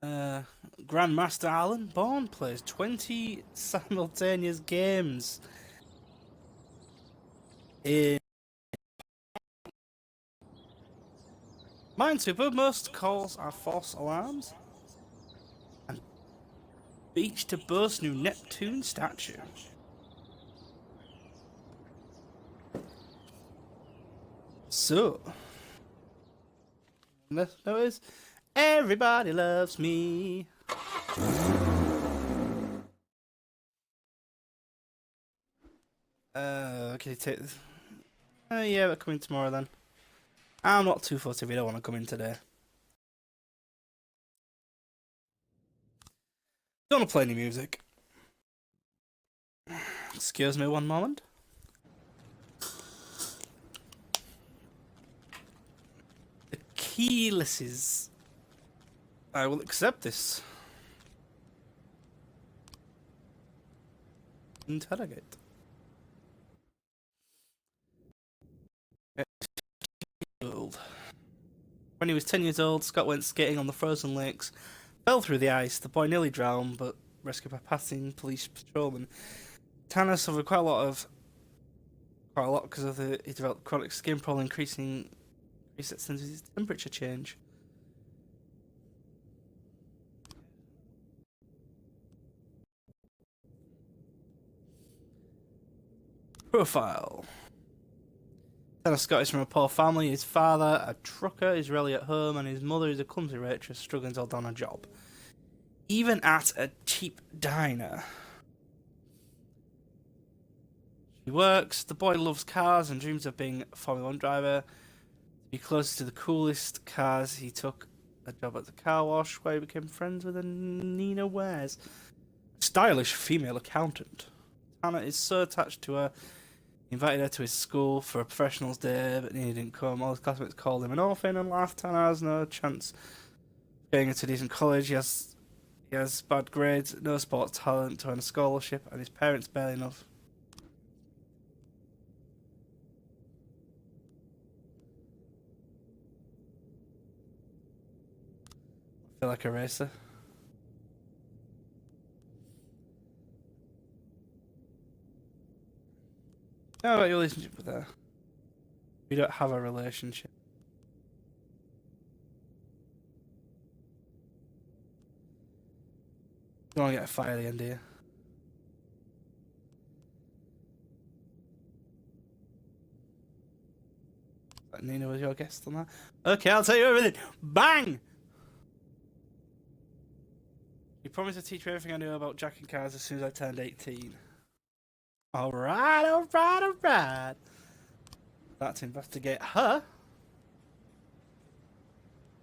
Uh, Grandmaster Alan Bourne plays 20 simultaneous games in Minesweeper. Most calls are false alarms. And beach to boast new Neptune statue. So, let's notice everybody loves me. Okay, take this. Yeah, we're coming tomorrow then. I'm not too fussed if you don't want to come in today. Don't want to play any music. Excuse me one moment. The keylesses. I will accept this. Interrogate. Old. When he was 10 years old, Scott went skating on the frozen lakes, fell through the ice. The boy nearly drowned, but rescued by passing police patrolmen. Tanner suffered quite a lot because of he developed chronic skin problem, increasing since his temperature change. Profile. Tanner Scott is from a poor family. His father, a trucker, is rarely at home, and his mother is a clumsy waitress struggling to hold down a job. Even at a cheap diner. He works. The boy loves cars and dreams of being a Formula 1 driver. To be closer to the coolest cars, he took a job at the car wash where he became friends with a Nina Wares, a stylish female accountant. Tanner is so attached to her. He invited her to his school for a professionals day, but Nina didn't come. All his classmates called him an orphan and laughed. Tanner has no chance of getting into a decent college. He has bad grades, no sports talent to earn a scholarship, and his parents barely enough. I feel like a racer. How about your relationship with her? We don't have a relationship. You want to get a fire again, do you? Nina was your guest on that. Okay, I'll tell you everything. Bang! You promised to teach me everything I knew about jacking cars as soon as I turned 18. Alright, alright, alright. Let's investigate her.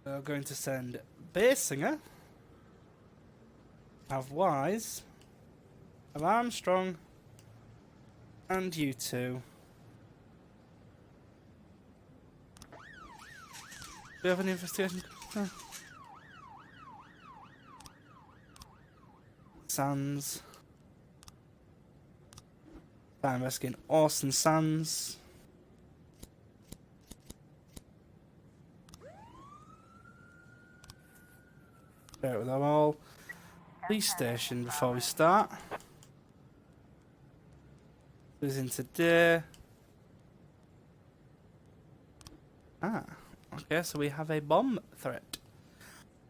We're going to send Basinger. Have Wise. Have Armstrong. And you two. Do we have an investigation? Oh. Sands. I'm investigating Orson Sands. Share it with them all. Police station before we start. Who's in today? Ah, okay, so we have a bomb threat.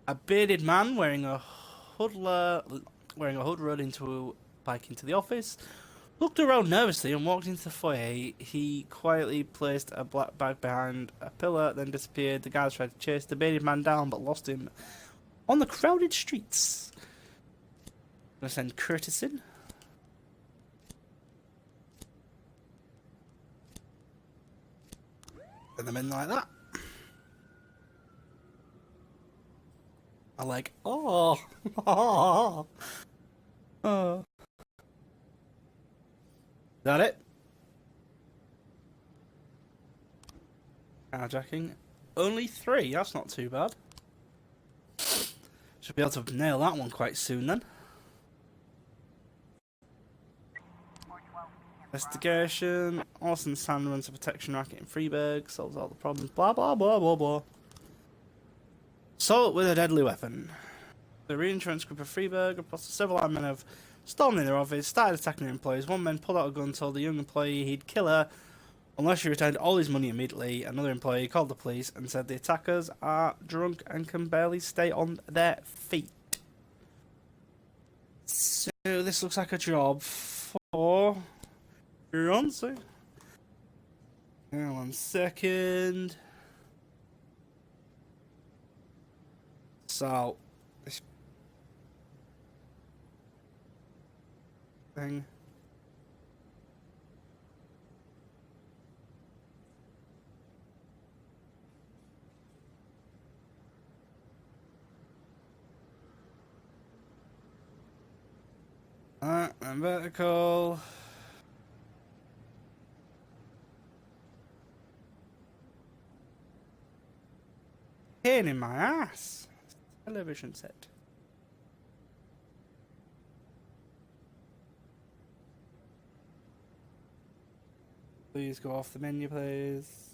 A bearded man wearing a hood rode into a bike into the office, looked around nervously and walked into the foyer. He quietly placed a black bag behind a pillar, then disappeared. The guards tried to chase the bearded man down, but lost him on the crowded streets. I'm gonna send Curtis in. Send them in like that. I like, oh, oh, oh. Is that it? Carjacking. Only 3, that's not too bad. Should be able to nail that one quite soon then. Investigation. Orson Sand runs a protection racket in Freeburg, solves all the problems. Blah blah blah blah blah. Assault with a deadly weapon. The reinsurance group of Freeburg reports several armed men have stormed in their office, started attacking their employees. One man pulled out a gun, told the young employee he'd kill her unless she returned all his money immediately. Another employee called the police and said the attackers are drunk and can barely stay on their feet. So this looks like a job for Beyonce. Hang on 1 second. So this thing. And vertical. Pain in my ass. Television set. Please go off the menu, please.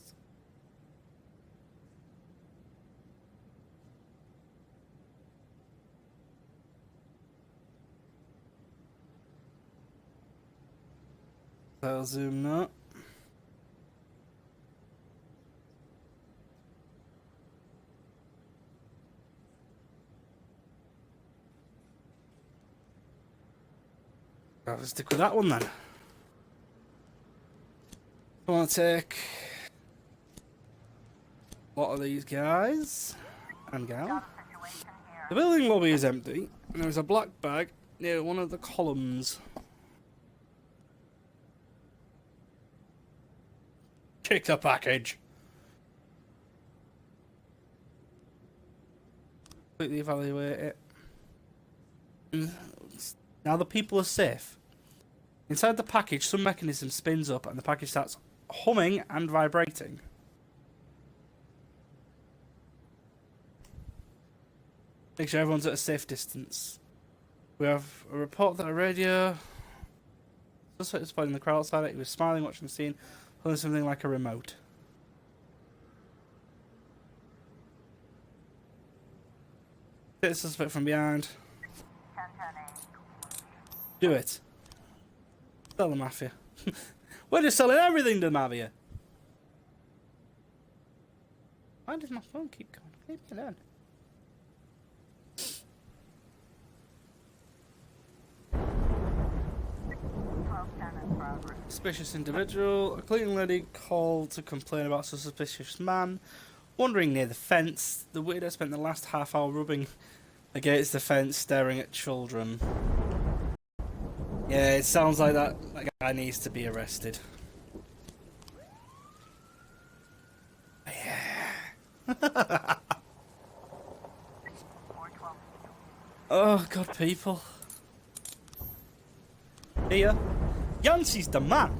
I'll zoom up. I'll stick with that one then. I want to take a lot of these guys and gal. The building lobby is empty, and there's a black bag near one of the columns. Take the package. Completely evaluate it. Now the people are safe. Inside the package, some mechanism spins up and the package starts humming and vibrating. Make sure everyone's at a safe distance. We have a report that a radio suspect was spotted in the crowd outside it. He was smiling, watching the scene, holding something like a remote. Hit the suspect from behind. Do it. Sell the mafia. We're just selling everything to the mafia. Why does my phone keep going? Leave me alone. Suspicious individual. A cleaning lady called to complain about a suspicious man wandering near the fence. The weirdo spent the last half hour rubbing against the fence, staring at children. Yeah, it sounds like that guy needs to be arrested. Yeah. Oh god, people. Here, Yancey's the man.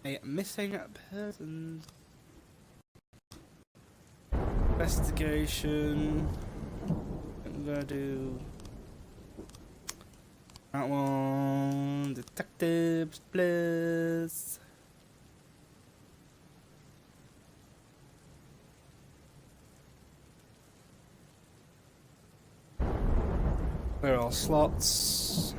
A missing persons investigation. I'm gonna do that one. Detectives, please. Where are all slots?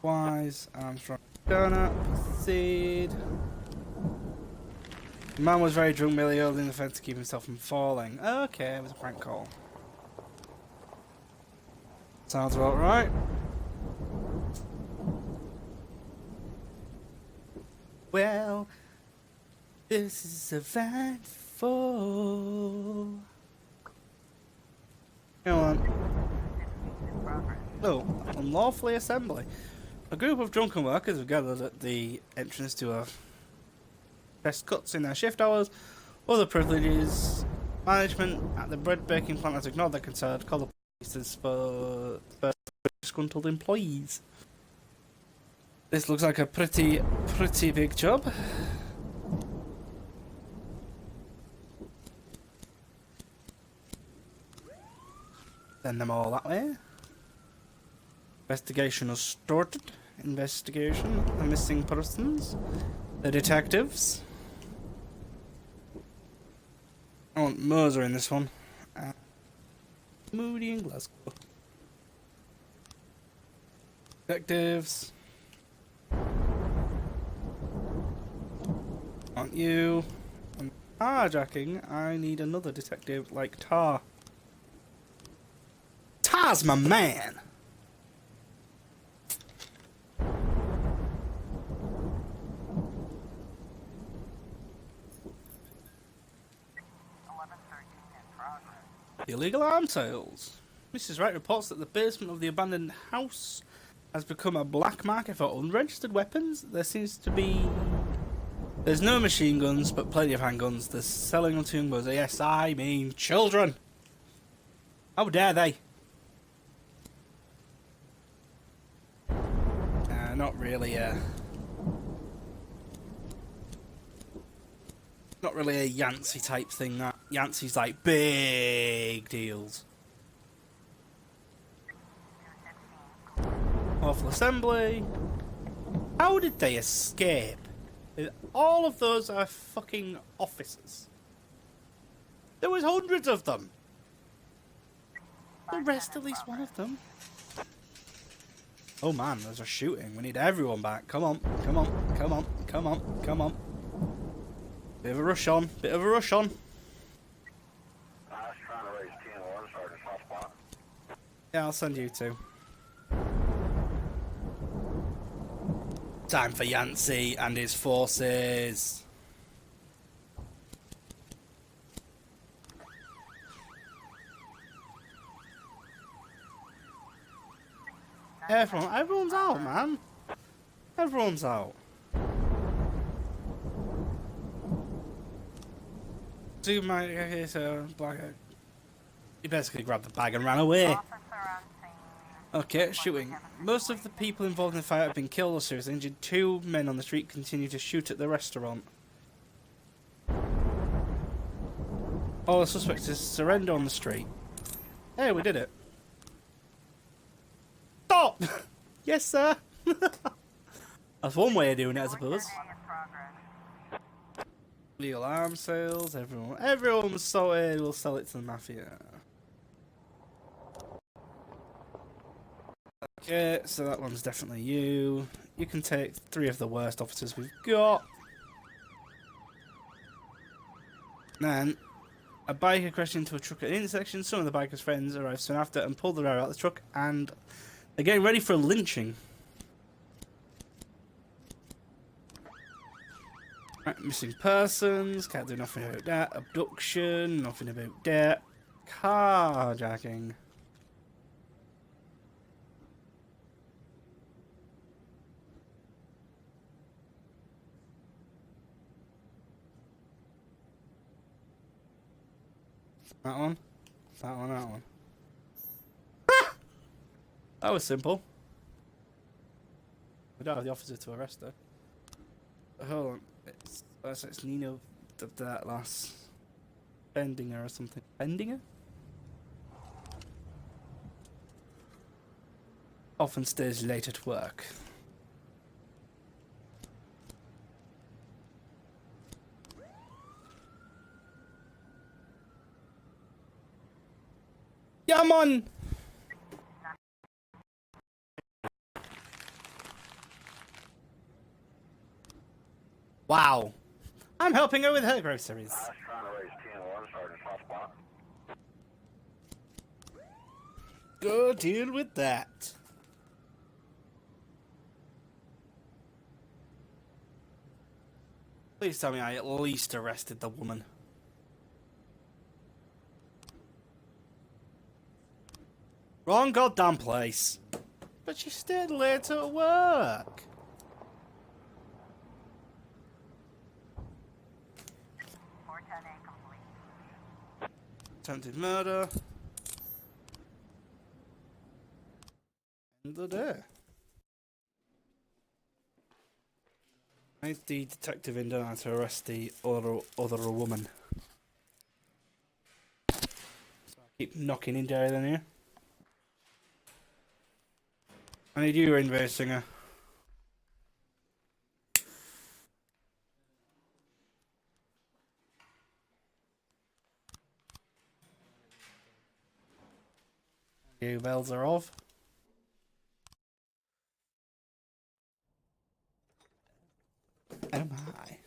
Wise, Armstrong, Donut, proceed. The man was very drunk, merely holding the fence to keep himself from falling. Okay, it was a prank call. Sounds about right. Well, this is eventful. Come on. Oh, unlawfully assembly. A group of drunken workers have gathered at the entrance to a test cuts in their shift hours. Other privileges. Management at the bread baking plant has ignored their concern. Call the police for disgruntled employees. This looks like a pretty big job. Send them all that way. Investigation has started. Investigation. The missing persons. The detectives. I want Moser in this one. Moody in Glasgow. Detectives. Want you. And carjacking, I need another detective like Tar. Tar's my man! Illegal arms sales. Mrs. Wright reports that the basement of the abandoned house has become a black market for unregistered weapons. There's no machine guns, but plenty of handguns. They're selling them to young boys. Yes, I mean children. How dare they? Not really not really a Yancey type thing. That Yancey's like big deals. Awful assembly. How did they escape? All of those are fucking officers. There was hundreds of them. Arrest at least one of them. Oh man, there's a shooting. We need everyone back. Come on, come on, come on, come on, come on. Bit of a rush on. Bit of a rush on. I was trying to raise 10 water sergeants off spot. Yeah, I'll send you two. Time for Yancey and his forces. Everyone's out, man. Everyone's out. So okay, so black. He basically grabbed the bag and ran away. Okay, shooting. Most of the people involved in the fight have been killed or seriously injured. 2 men on the street continue to shoot at the restaurant. All the suspects is surrender on the street. Hey, we did it. Stop! Yes, sir. That's one way of doing it, I suppose. Legal arms sales. Everyone was sorted. We'll sell it to the mafia. Okay, so that one's definitely you. You can take 3 of the worst officers we've got. Then, a biker crashed into a truck at an intersection. Some of the biker's friends arrived soon after and pulled the driver out of the truck, and they're getting ready for a lynching. Right, missing persons. Can't do nothing about that. Abduction. Nothing about that. Carjacking. That one. That one, that one. Ah! That was simple. We don't have the officer to arrest her. Hold on. It's Nino that last Bendinger or something. Bendinger? Often stays late at work. Yeah, man! Wow. I'm helping her with her groceries. I was trying to raise 10 water sergeants off spot. Go deal with that. Please tell me I at least arrested the woman. Wrong goddamn place. But she stayed late at work. attempted murder. End of the day. I need the detective in now to arrest the other woman. So I keep knocking in Jerry then here. I need you, Rainbow Singer. You bells are off. Oh my.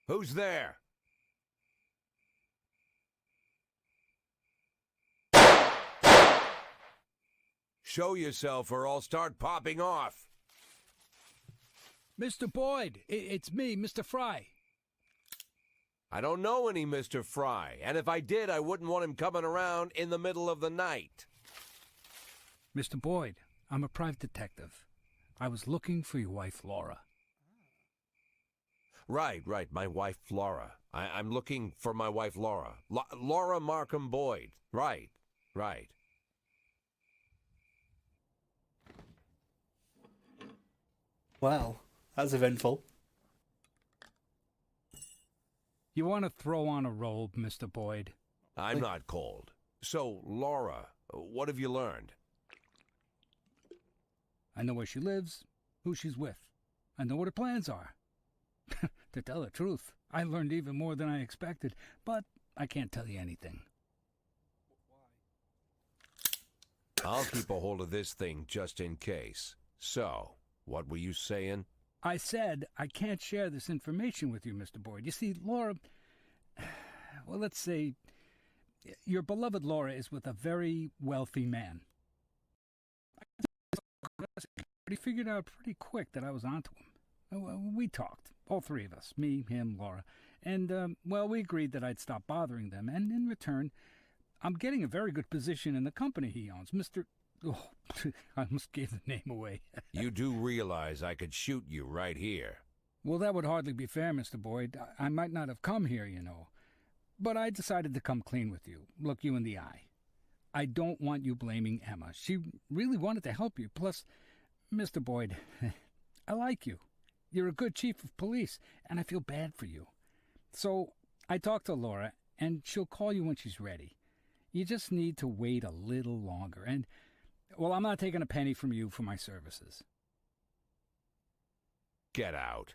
Who's there? Show yourself or I'll start popping off. Mr. Boyd, it's me, Mr. Fry. I don't know any Mr. Fry, and if I did, I wouldn't want him coming around in the middle of the night. Mr. Boyd, I'm a private detective. I was looking for your wife, Laura. Right, my wife, Laura. I'm looking for my wife, Laura. Laura Markham Boyd. Right. Well, that's eventful. You want to throw on a robe, Mr. Boyd? I'm not cold. So, Laura, what have you learned? I know where she lives, who she's with. I know what her plans are. To tell the truth, I learned even more than I expected, but I can't tell you anything. I'll keep a hold of this thing just in case. So, what were you saying? I said I can't share this information with you, Mr. Boyd. You see, Laura... Well, let's say... Your beloved Laura is with a very wealthy man. But he figured out pretty quick that I was onto him. We talked, all three of us, me, him, Laura, and, well, we agreed that I'd stop bothering them, and in return, I'm getting a very good position in the company he owns, Mr. Oh, I almost gave the name away. You do realize I could shoot you right here. Well, that would hardly be fair, Mr. Boyd. I might not have come here, you know. But I decided to come clean with you, look you in the eye. I don't want you blaming Emma. She really wanted to help you. Plus, Mr. Boyd, I like you. You're a good chief of police, and I feel bad for you. So I talked to Laura, and she'll call you when she's ready. You just need to wait a little longer, and, well, I'm not taking a penny from you for my services. Get out.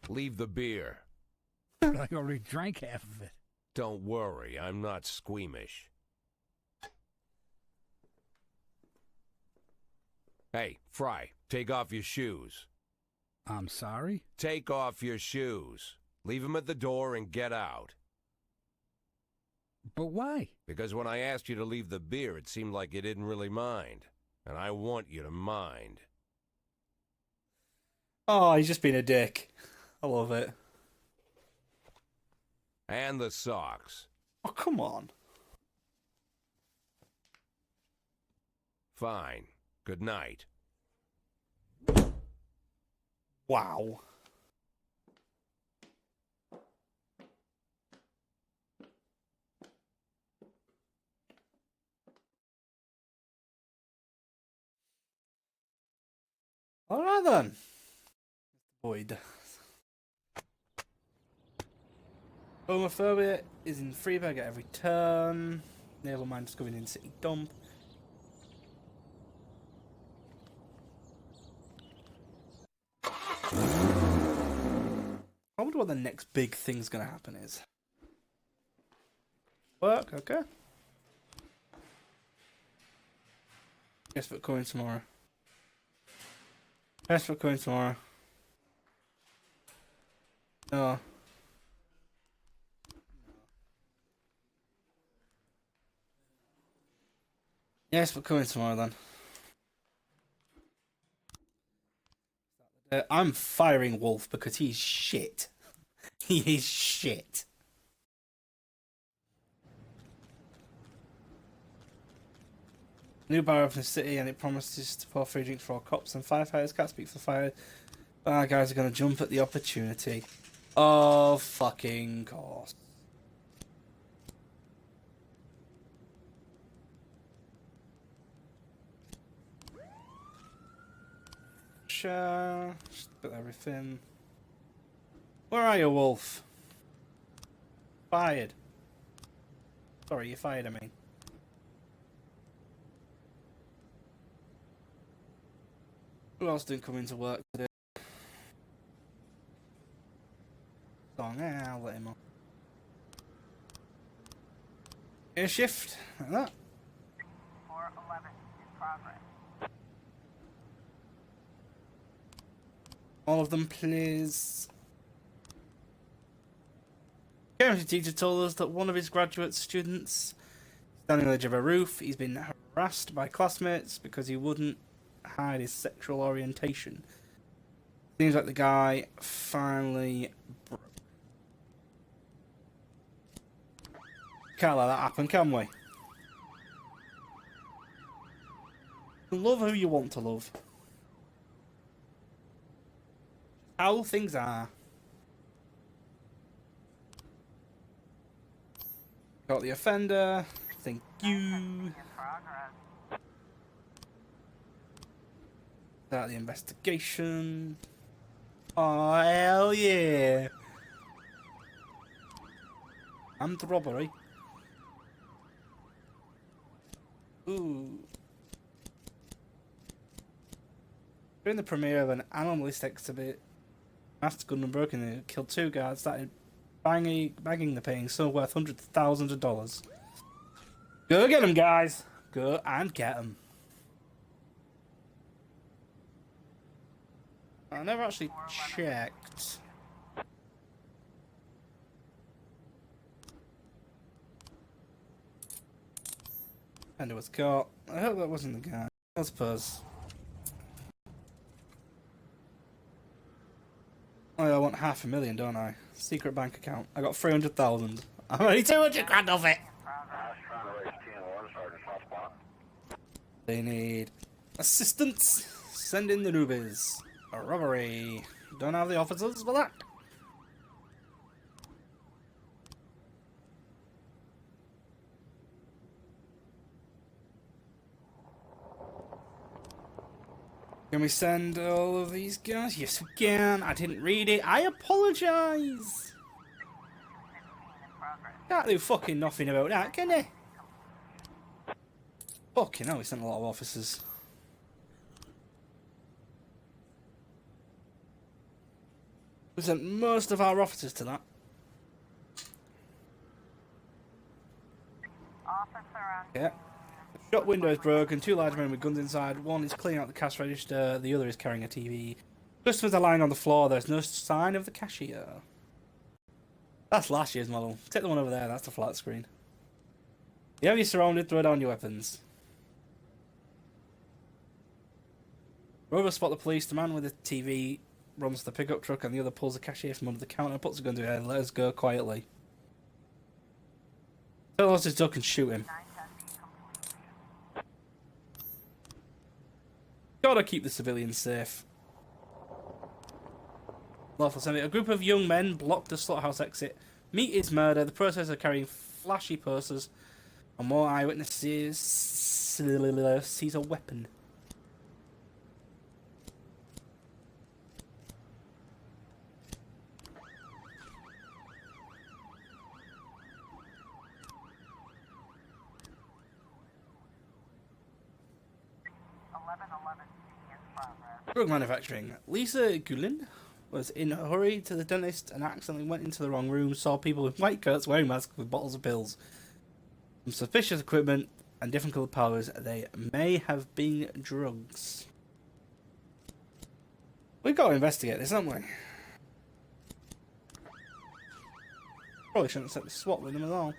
Leave the beer. I already drank half of it. Don't worry, I'm not squeamish. Hey, Fry, take off your shoes. I'm sorry? Take off your shoes. Leave them at the door and get out. But why? Because when I asked you to leave the beer, it seemed like you didn't really mind. And I want you to mind. Oh, he's just being a dick. I love it. And the socks. Oh, come on. Fine. Good night. Wow. All right then. Boyd. Homophobia is in Freeburg at every turn. Naval mine discovered in city dump. I wonder what the next big thing's gonna happen is. Work, okay. Guess for coming tomorrow. Guess for coming tomorrow. No. Yes, but coming tomorrow then. I'm firing Wolf because he's shit. He is shit. New bar up in the city, and it promises to pour free drinks for all cops and firefighters. Can't speak for fire. Bad guys are going to jump at the opportunity. Of fucking course. Just put everything. Where are you, Wolf? Fired. Sorry, you fired, I mean. Who else didn't come into work today? Song, I'll let him on. A shift, like that. 411 in progress. All of them, please. Chemistry teacher told us that one of his graduate students, standing on the edge of a roof, he's been harassed by classmates because he wouldn't hide his sexual orientation. Seems like the guy finally broke. Can't let that happen, can we? Love who you want to love. How things are. Got the offender. Thank you. In progress. Start the investigation. Oh, hell yeah. Armed robbery. Ooh. During the premiere of an animalist exhibit, masked gunman broke in and killed 2 guards, started bagging the painting, so worth hundreds of thousands of dollars. Go get them, guys. Go and get them. I never actually checked. And it was caught. I hope that wasn't the guy. I suppose. Oh, I want $500,000, don't I? Secret bank account. I got 300,000. I'm only 200 grand off it. I was trying to raise 10-1, Sergeant Hotspot. They need assistance. Send in the newbies. A robbery. Don't have the officers for that. Can we send all of these guys? Yes, we can. I didn't read it. I apologise. Can't do fucking nothing about that, can they? Fucking hell, we sent a lot of officers. We sent most of our officers to that. Officer on Yeah. The shop window is broken, 2 large men with guns inside. One is cleaning out the cash register, the other is carrying a TV. Customers are lying on the floor, there's no sign of the cashier. That's last year's model. Take the one over there, that's the flat screen. You have you surrounded, throw down your weapons. Rover spot the police, the man with the TV runs to the pickup truck and the other pulls the cashier from under the counter, puts a gun to his head, let us go quietly. Tell us to duck and shoot him. 910 complete. Gotta keep the civilians safe. Lawful Senate. A group of young men blocked the slaughterhouse exit. Meet is murder. The process of carrying flashy posters. And more eyewitnesses sees a weapon. Drug manufacturing. Lisa Gullin was in a hurry to the dentist and accidentally went into the wrong room, saw people with white coats wearing masks with bottles of pills. Some suspicious equipment and different coloured powders. They may have been drugs. We've got to investigate this, haven't we? Probably shouldn't have set the SWAT with them at all.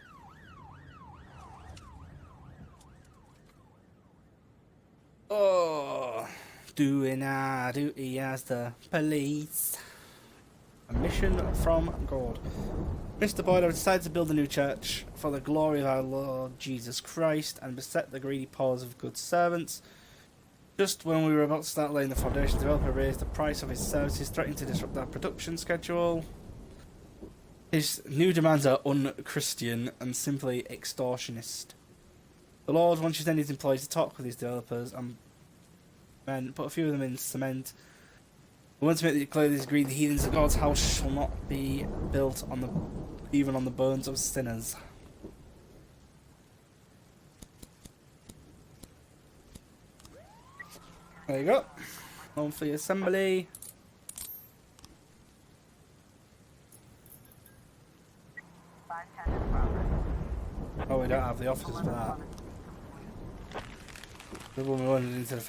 Oh, doing our duty as the police. A mission from God. Mr. Boyd, I decided to build a new church for the glory of our Lord Jesus Christ and beset the greedy paws of good servants. Just when we were about to start laying the foundation, the developer raised the price of his services, threatening to disrupt our production schedule. His new demands are un-Christian and simply extortionist. The Lord wants his employees to talk with his developers and put a few of them in cement. We want to make it clear these greedy heathens that God's house shall not be built even on the bones of sinners. There you go. Monthly assembly. Oh, we don't have the officers for that. The one we wanted into the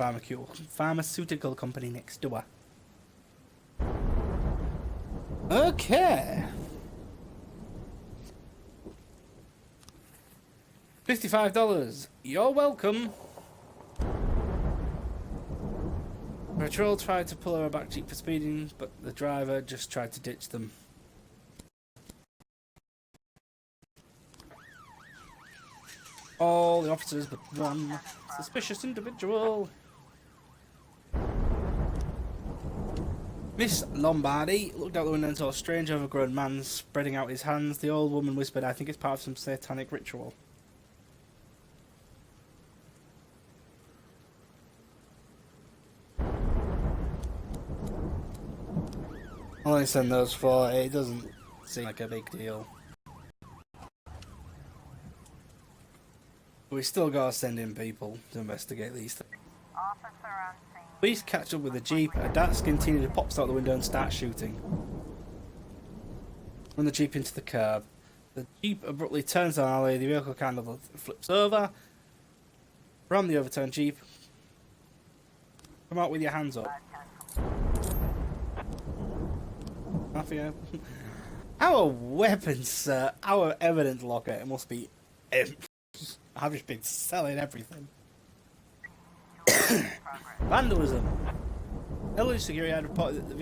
pharmaceutical company next door. Okay. $55. You're welcome. Patrol tried to pull her back Jeep for speeding, but the driver just tried to ditch them. All the officers but one suspicious individual. Miss Lombardi looked out the window and saw a strange overgrown man spreading out his hands. The old woman whispered, "I think it's part of some satanic ritual." I'll only send those for it doesn't seem like a big deal. We still gotta send in people to investigate these things. Officer on scene. Police catch up with the Jeep. A dark-skinned teenager pops out the window and starts shooting. Run the Jeep into the curb. The Jeep abruptly turns down the alley. The vehicle kind of flips over. Ram the overturned Jeep. Come out with your hands up. Mafia. Our weapons, sir. Our evidence locker. It must be empty. I've just been selling everything. Vandalism. Elderly security had reported that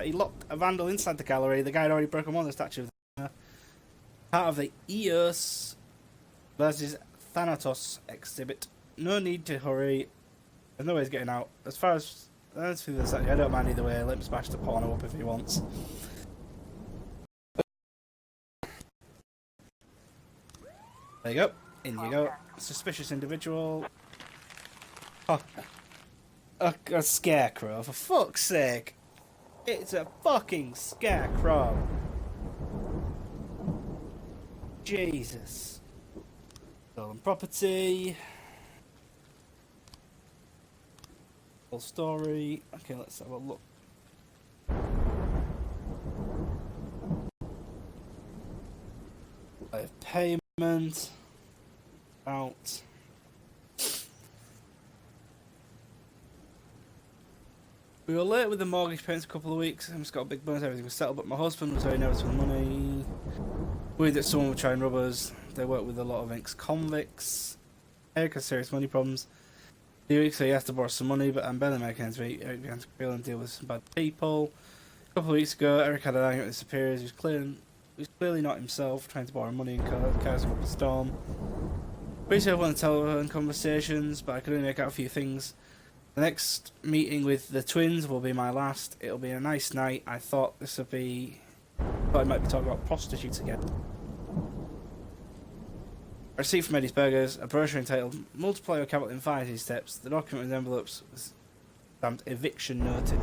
he locked a vandal inside the gallery. The guy had already broken one of the statue of part of the Eos versus Thanatos exhibit. No need to hurry. There's no way he's getting out. As far as I don't mind either way. Let him smash the porno up if he wants. There you go. In you go. Suspicious individual. Oh, a scarecrow, for fuck's sake. It's a fucking scarecrow. Jesus. Stolen property. Full story. Okay, let's have a look. I have payment. Out. We were late with the mortgage payments a couple of weeks. I just got a big bonus, everything was settled, but my husband was very nervous for the money. Worried that someone would try and rob us. They work with a lot of ex-convicts. Eric has serious money problems. A few weeks ago he has to borrow some money, but I'm barely making ends meet. Eric began to feel and deal with some bad people. A couple of weeks ago, Eric had an argument with his superiors. He was clearly not himself, trying to borrow money and causing up a storm. Pretty sure I want to telephone conversations, but I could only make out a few things. The next meeting with the twins will be my last. It'll be a nice night. I thought I might be talking about prostitutes again. I received from Eddie's Burgers a brochure entitled Multiply Your Capital in 5 Easy Steps. The document with envelopes was stamped eviction notice.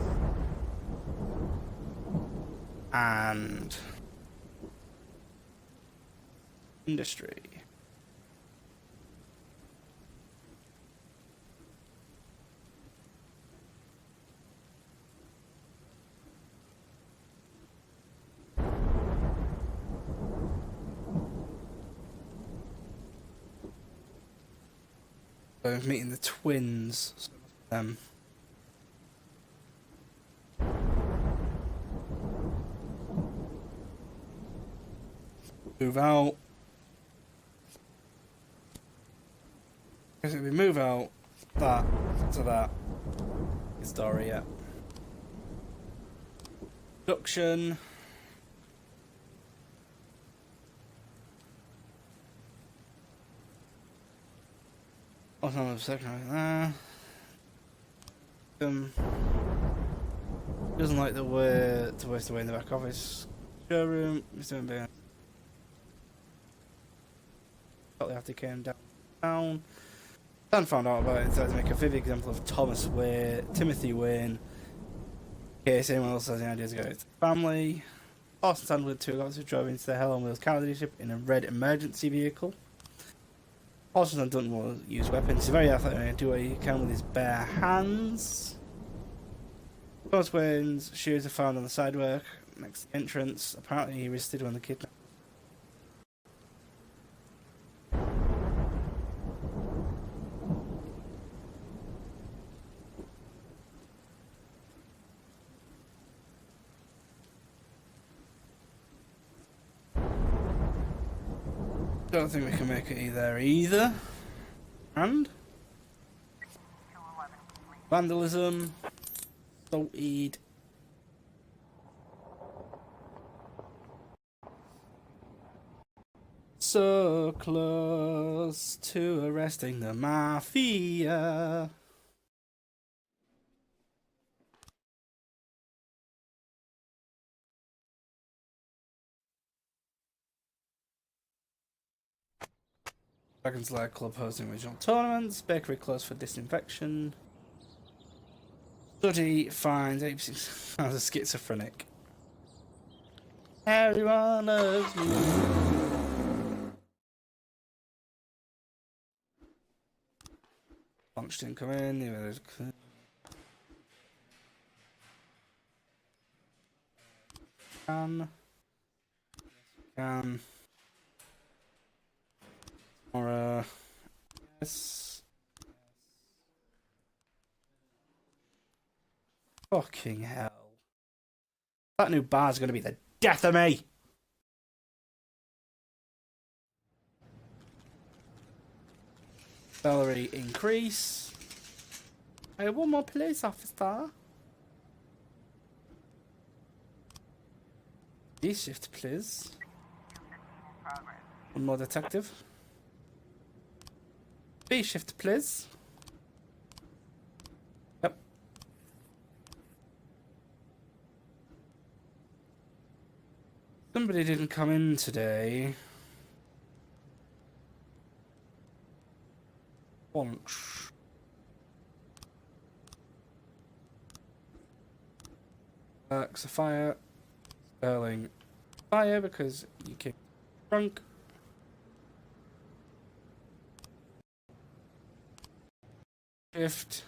And industry. I'm meeting the twins. Move out. Because if we move out, that to that story, yeah. Production. Oh, no, a second right there. Doesn't like the way to waste away in the back office. Showroom. Mr. MB. Shortly after he came down. Dan found out about it and decided to make a vivid example of Timothy Wayne. In case anyone else has any ideas about his family. Austin Sand with two guys who drove into the Hell on Wheels car dealership in a red emergency vehicle. Austin doesn't want to use weapons. He's very athletic and do what he can with his bare hands. Thomas Wayne's shoes are found on the sidewalk next to the entrance. Apparently he resisted when the kidnapped. Don't think we can make it either. And vandalism, salted. So close to arresting the mafia. Dragon's Lair Club hosting regional tournaments. Bakery closed for disinfection. Study finds 86 as a schizophrenic. Everyone loves me. Lunch didn't come in. Can. Or yes. Fucking hell. That new bar's gonna be the death of me. Salary increase. I have one more police officer. B shift, please. One more detective. B shift, please. Yep. Somebody didn't come in today. Lunch. Works a fire. Sterling. Fire because you kicked drunk. Shift.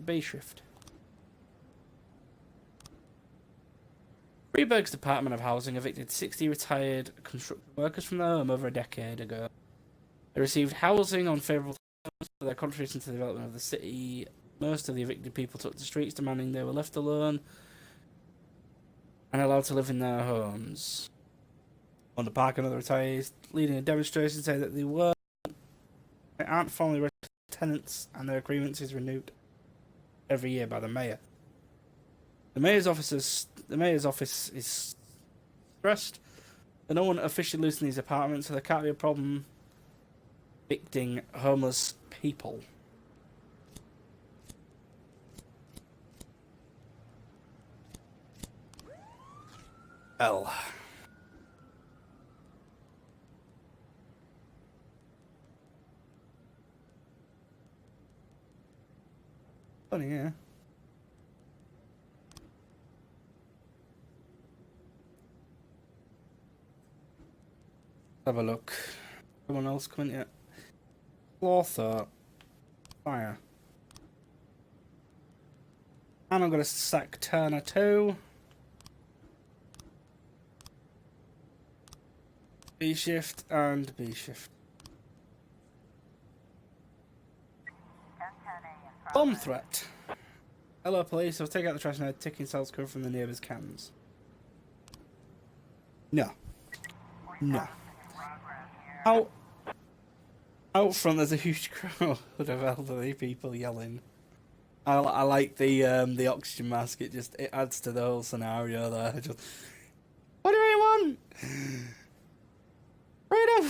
B shift. Freeburg's Department of Housing evicted 60 retired construction workers from their home over a decade ago. They received housing on favourable terms for their contribution to the development of the city. Most of the evicted people took to the streets demanding they were left alone and allowed to live in their homes. On the park, another retirees leading a demonstration say that they aren't formally registered tenants and their agreements is renewed every year by the mayor. The mayor's office is stressed that no one officially lives in these apartments, so there can't be a problem evicting homeless people. L. Funny, yeah. Have a look. Someone else coming yet? Slaughter. Fire. And I'm gonna sack Turner too. B shift and B shift. Bomb threat. Hello police, I'll take out the trash now, taking cells cover from the neighbours' cans. No. No. Out front there's a huge crowd of elderly people yelling. I like the oxygen mask. It adds to the whole scenario there. What do you want? Freedom.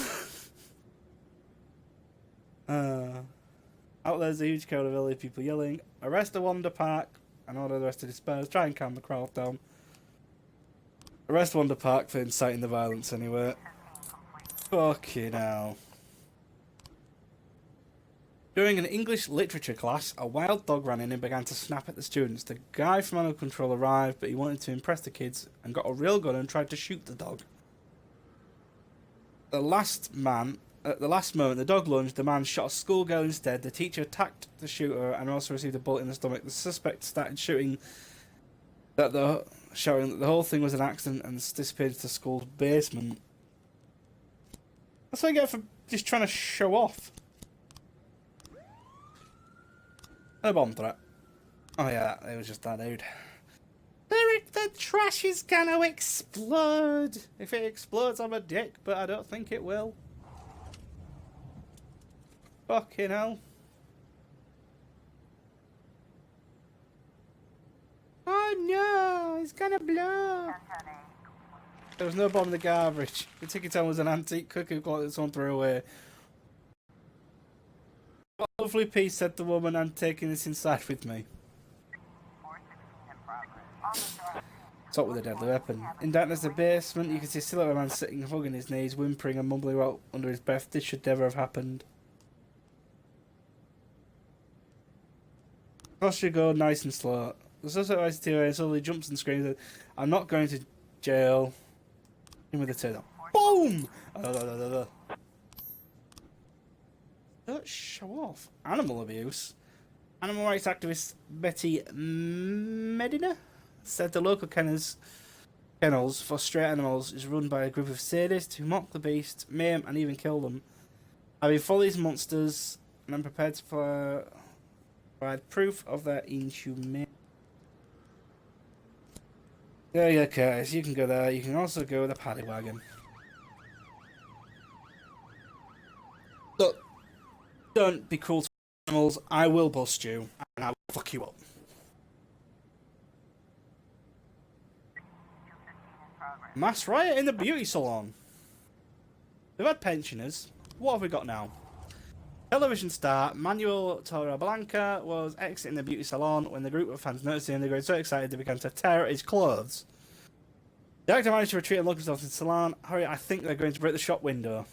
Out there's a huge crowd of elderly people yelling, "Arrest the Wonder Park!" and order the rest to disperse. Try and calm the crowd down. Arrest Wonder Park for inciting the violence anyway. Fucking hell. During an English literature class, a wild dog ran in and began to snap at the students. The guy from Animal Control arrived, but he wanted to impress the kids and got a real gun and tried to shoot the dog. At the last moment, the dog lunged, the man shot a schoolgirl instead. The teacher attacked the shooter and also received a bullet in the stomach. The suspect started shouting that the whole thing was an accident and disappeared to the school's basement. That's what you get for just trying to show off. A bomb threat. Oh yeah, it was just that dude. The trash is gonna explode. If it explodes, I'm a dick, but I don't think it will. Fucking hell. Oh no, it's gonna blow. There was no bomb in the garbage. The ticket home was an antique cooking clock that someone threw away. Lovely piece, said the woman, I'm taking this inside with me. Stop with a deadly weapon. In darkness, the basement, you can see a silhouette of a man sitting, hugging his knees, whimpering and mumbling out under his breath. This should never have happened. Across you go, nice and slow. The suspect rises to and suddenly jumps and screams, I'm not going to jail. In with the turn. Boom! Don't show off. Animal abuse. Animal rights activist Betty Medina said the local kennels for stray animals is run by a group of sadists who mock the beast, maim and even kill them. Having followed these monsters, and I'm prepared to provide proof of their inhumanity. Yeah, Curtis, you can go there. You can also go with a paddy wagon. Look, don't be cruel to animals. I will bust you, and I will fuck you up. Mass riot in the beauty salon. They've had pensioners. What have we got now? Television star Manuel Torreblanca was exiting the beauty salon when the group of fans noticed him. They got so excited they began to tear at his clothes. The actor managed to retreat and lock himself in the salon. Hurry, I think they're going to break the shop window.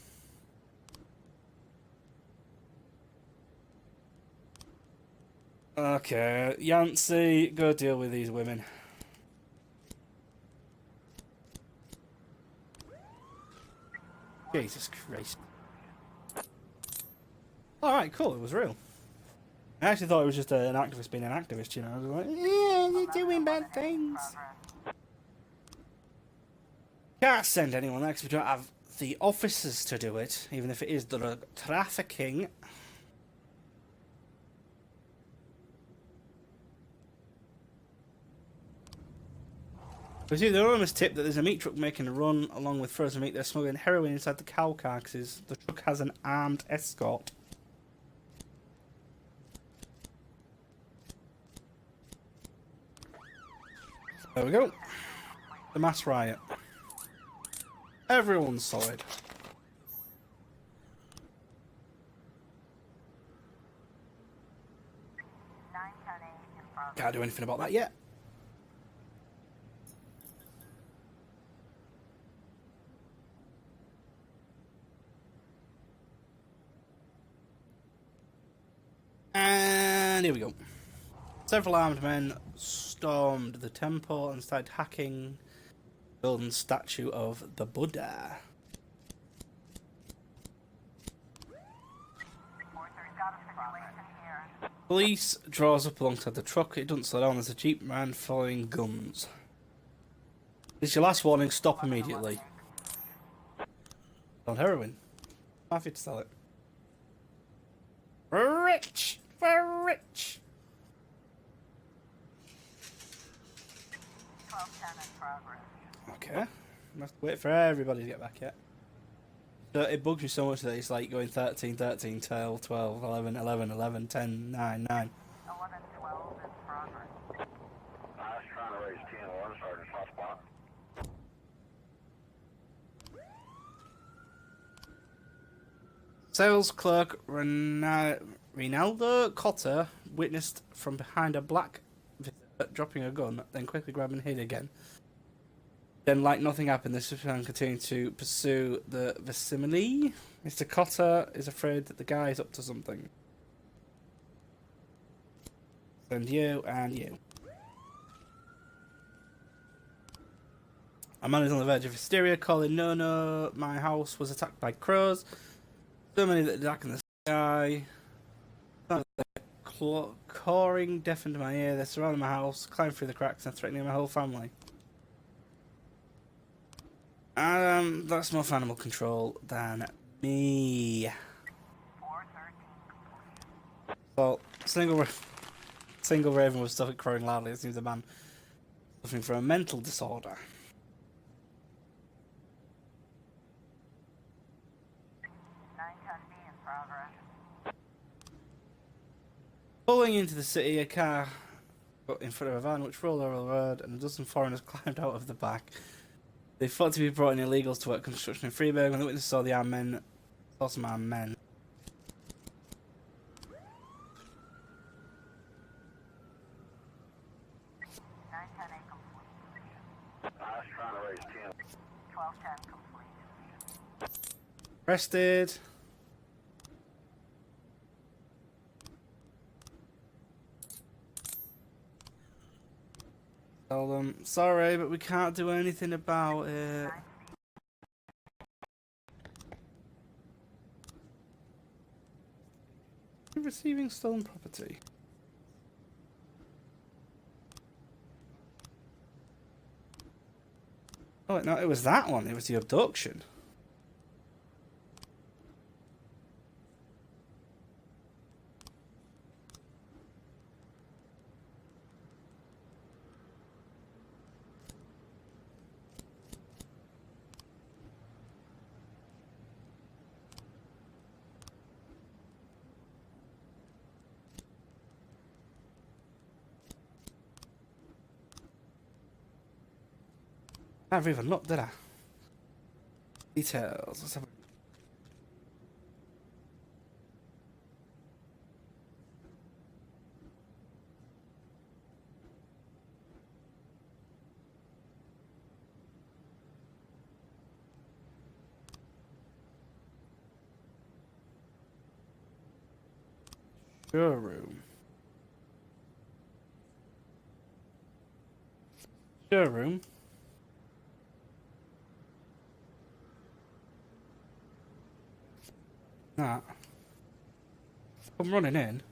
Okay, Yancey, go deal with these women. Jesus Christ. Alright, cool, it was real. I actually thought it was just an activist being an activist, you know. I was like, yeah, you're doing bad things. Can't send anyone next, we don't have the officers to do it, even if it is drug trafficking. We see the anonymous tip that there's a meat truck making a run along with frozen meat. They're smuggling heroin inside the cow carcasses. The truck has an armed escort. There we go. The mass riot. Everyone's solid. Can't do anything about that yet. And here we go. Several armed men stormed the temple and started hacking the golden statue of the Buddha. Police draws up alongside the truck. It doesn't slow down. There's a jeep man following guns. This is your last warning. Stop immediately. On heroin. I'm happy to sell it. Rich! For rich! 1210 in progress. Okay. I have to wait for everybody to get back yet. So it bugs me so much that it's like going 13, 13, 12, 12, 11, 11, 11, 10, 9, 9. 1112 Sales clerk Rinaldo Cotter witnessed from behind a black visitor dropping a gun, then quickly grabbed and hid again. Then, like nothing happened, the man continued to pursue the vicinity. Mr. Cotter is afraid that the guy is up to something. And you, and you. A man is on the verge of hysteria, calling, no, my house was attacked by crows. So many that attack in the sky. Cawing deafened my ear. They're surrounding my house, climbing through the cracks and threatening my whole family. That's more for animal control than me. 413. Well, single raven was still crowing loudly. It seems the man suffering from a mental disorder. 910B in progress. Pulling into the city, a car got in front of a van which rolled over the road, and a dozen foreigners climbed out of the back. They thought to be brought in illegals to work construction in Freeburg. When the witnesses saw some armed men. I was trying to raise 10. 1210 complete. Arrested. Tell them, sorry, but we can't do anything about it. Receiving stolen property. Oh, no, it was that one. It was the abduction. I never even looked, did I? Details. Let's have a... Showroom. Showroom. That. I'm running in.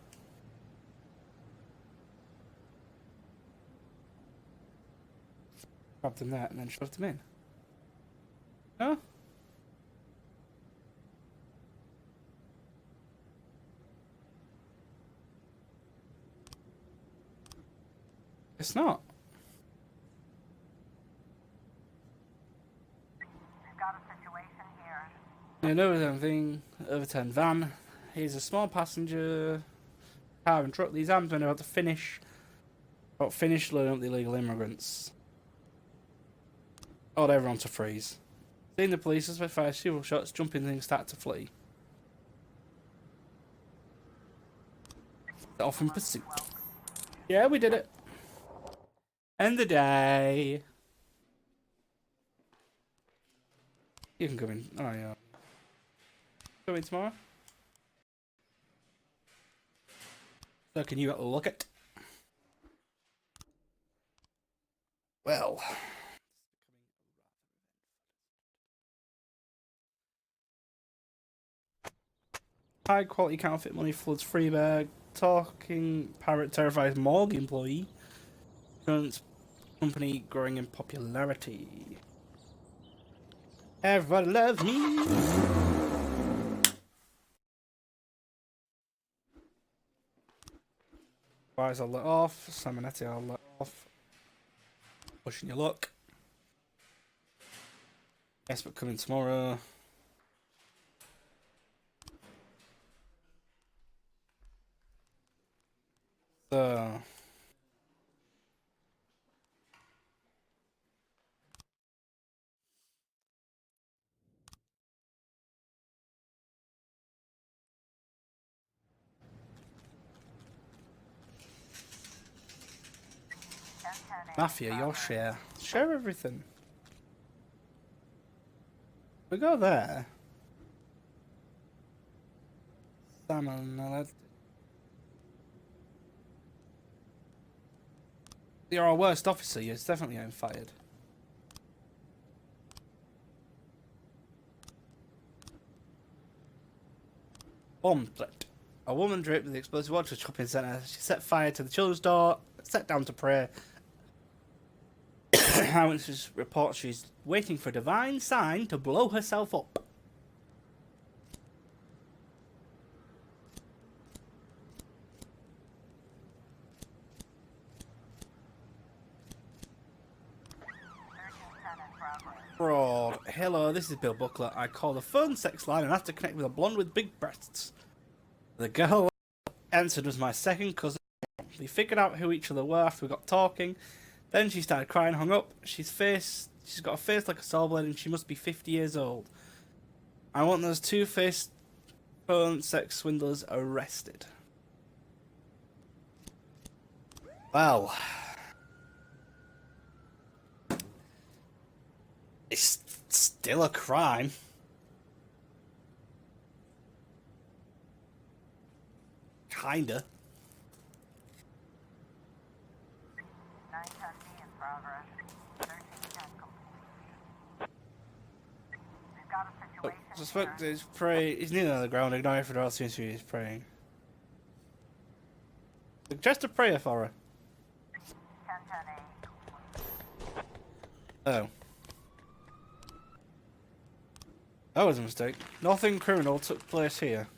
Grabbed them there and then shoved them in. No? It's not. We've got a situation here. An overturned van. He's a small passenger car and truck. These armed men are about to finish loading up the illegal immigrants. Ordered everyone to freeze. Seeing the police, suspect fires several shots, jumping things start to flee. They're off in pursuit. Yeah, we did it. End the day. You can come in. Oh yeah. Come in tomorrow. So can you look it? Well. High quality counterfeit money floods Freeburg. Talking parrot terrifies morgue employee. Current company growing in popularity. Everybody loves me. Wise I'll let off. Simonetti I'll let off. Pushing your luck. Yes, but coming tomorrow. So Mafia, your share. Share everything. We go there. Salmon. You're our worst officer. You're definitely getting fired. Bomb threat. A woman draped with explosive water to a shopping centre. She set fire to the children's door, sat down to pray. Eyewitnesses report she's waiting for a divine sign to blow herself up. Fraud. Hello, this is Bill Buckler. I call the phone sex line and have to connect with a blonde with big breasts. The girl answered was my second cousin. We figured out who each other were after we got talking. Then she started crying, hung up. She's got a face like a saw blade and she must be 50 years old. I want those two-faced phone sex swindlers arrested. Well, it's still a crime. Kinda. 910B in progress. 1310 complete. We've got a situation Suspect here. is prey. He's kneeling on the ground, ignoring everything else seems to be praying. Suggest a prayer for her. 1010A. Oh. That was a mistake. Nothing criminal took place here.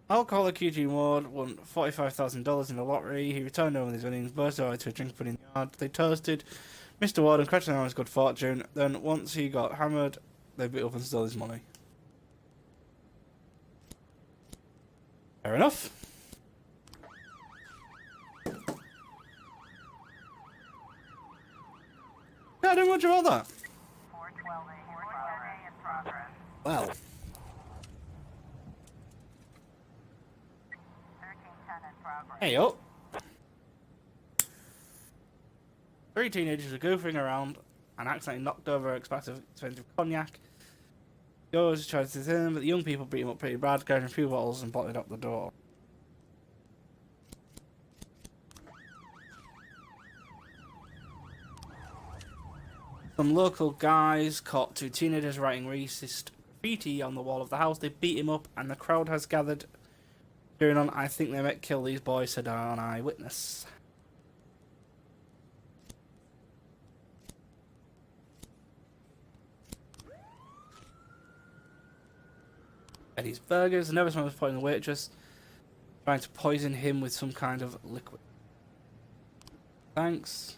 Alcoholic Eugene Ward won $45,000 in the lottery. He returned home with his winnings, burst out to a drink put in the yard. They toasted Mr. Ward and congratulated him on his good fortune. Then, once he got hammered, they beat up and stole his money. Fair enough. Can't do much about that. 412A in progress. Well. 1310 in progress. Hey up. 3 teenagers were goofing around and accidentally knocked over an expensive cognac. The others tried to detain them, but the young people beat him up pretty bad, carrying a few bottles and bolted up the door. Some local guys caught 2 teenagers writing racist graffiti on the wall of the house. They beat him up and the crowd has gathered. Cheering on, I think they might kill these boys, said an eyewitness. Eddie's Burgers. A nervous man was pointing the waitress, trying to poison him with some kind of liquid. Thanks.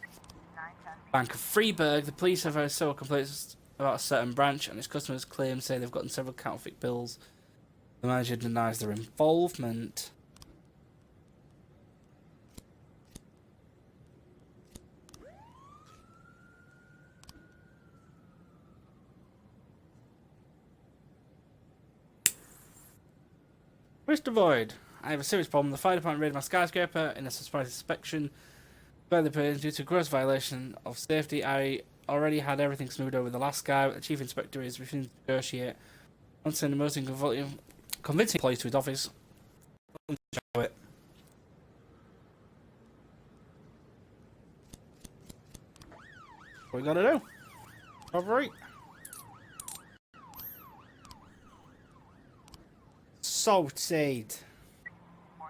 910B. Bank of Freeburg. The police have had several complaints about a certain branch, and its customers say they've gotten several counterfeit bills. The manager denies their involvement. Mr. Boyd, I have a serious problem. The fire department raided my skyscraper in a surprise inspection. By the person due to gross violation of safety. I already had everything smoothed over with the last guy, but the chief inspector is refusing to negotiate. I'm sending the most convincing employees to his office. Show it. What we gotta do? Operate. Salted. 412C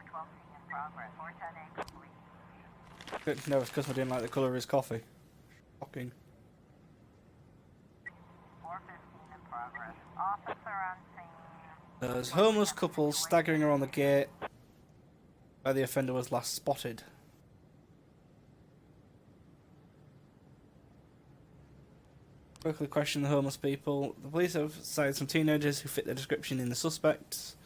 in progress. 410A complete. Good nervous customer didn't like the colour of his coffee. Shocking. 415 in progress. Officer on scene. There's homeless couple staggering around the gate where the offender was last spotted. Quickly question the homeless people. The police have cited some teenagers who fit the description in the suspects.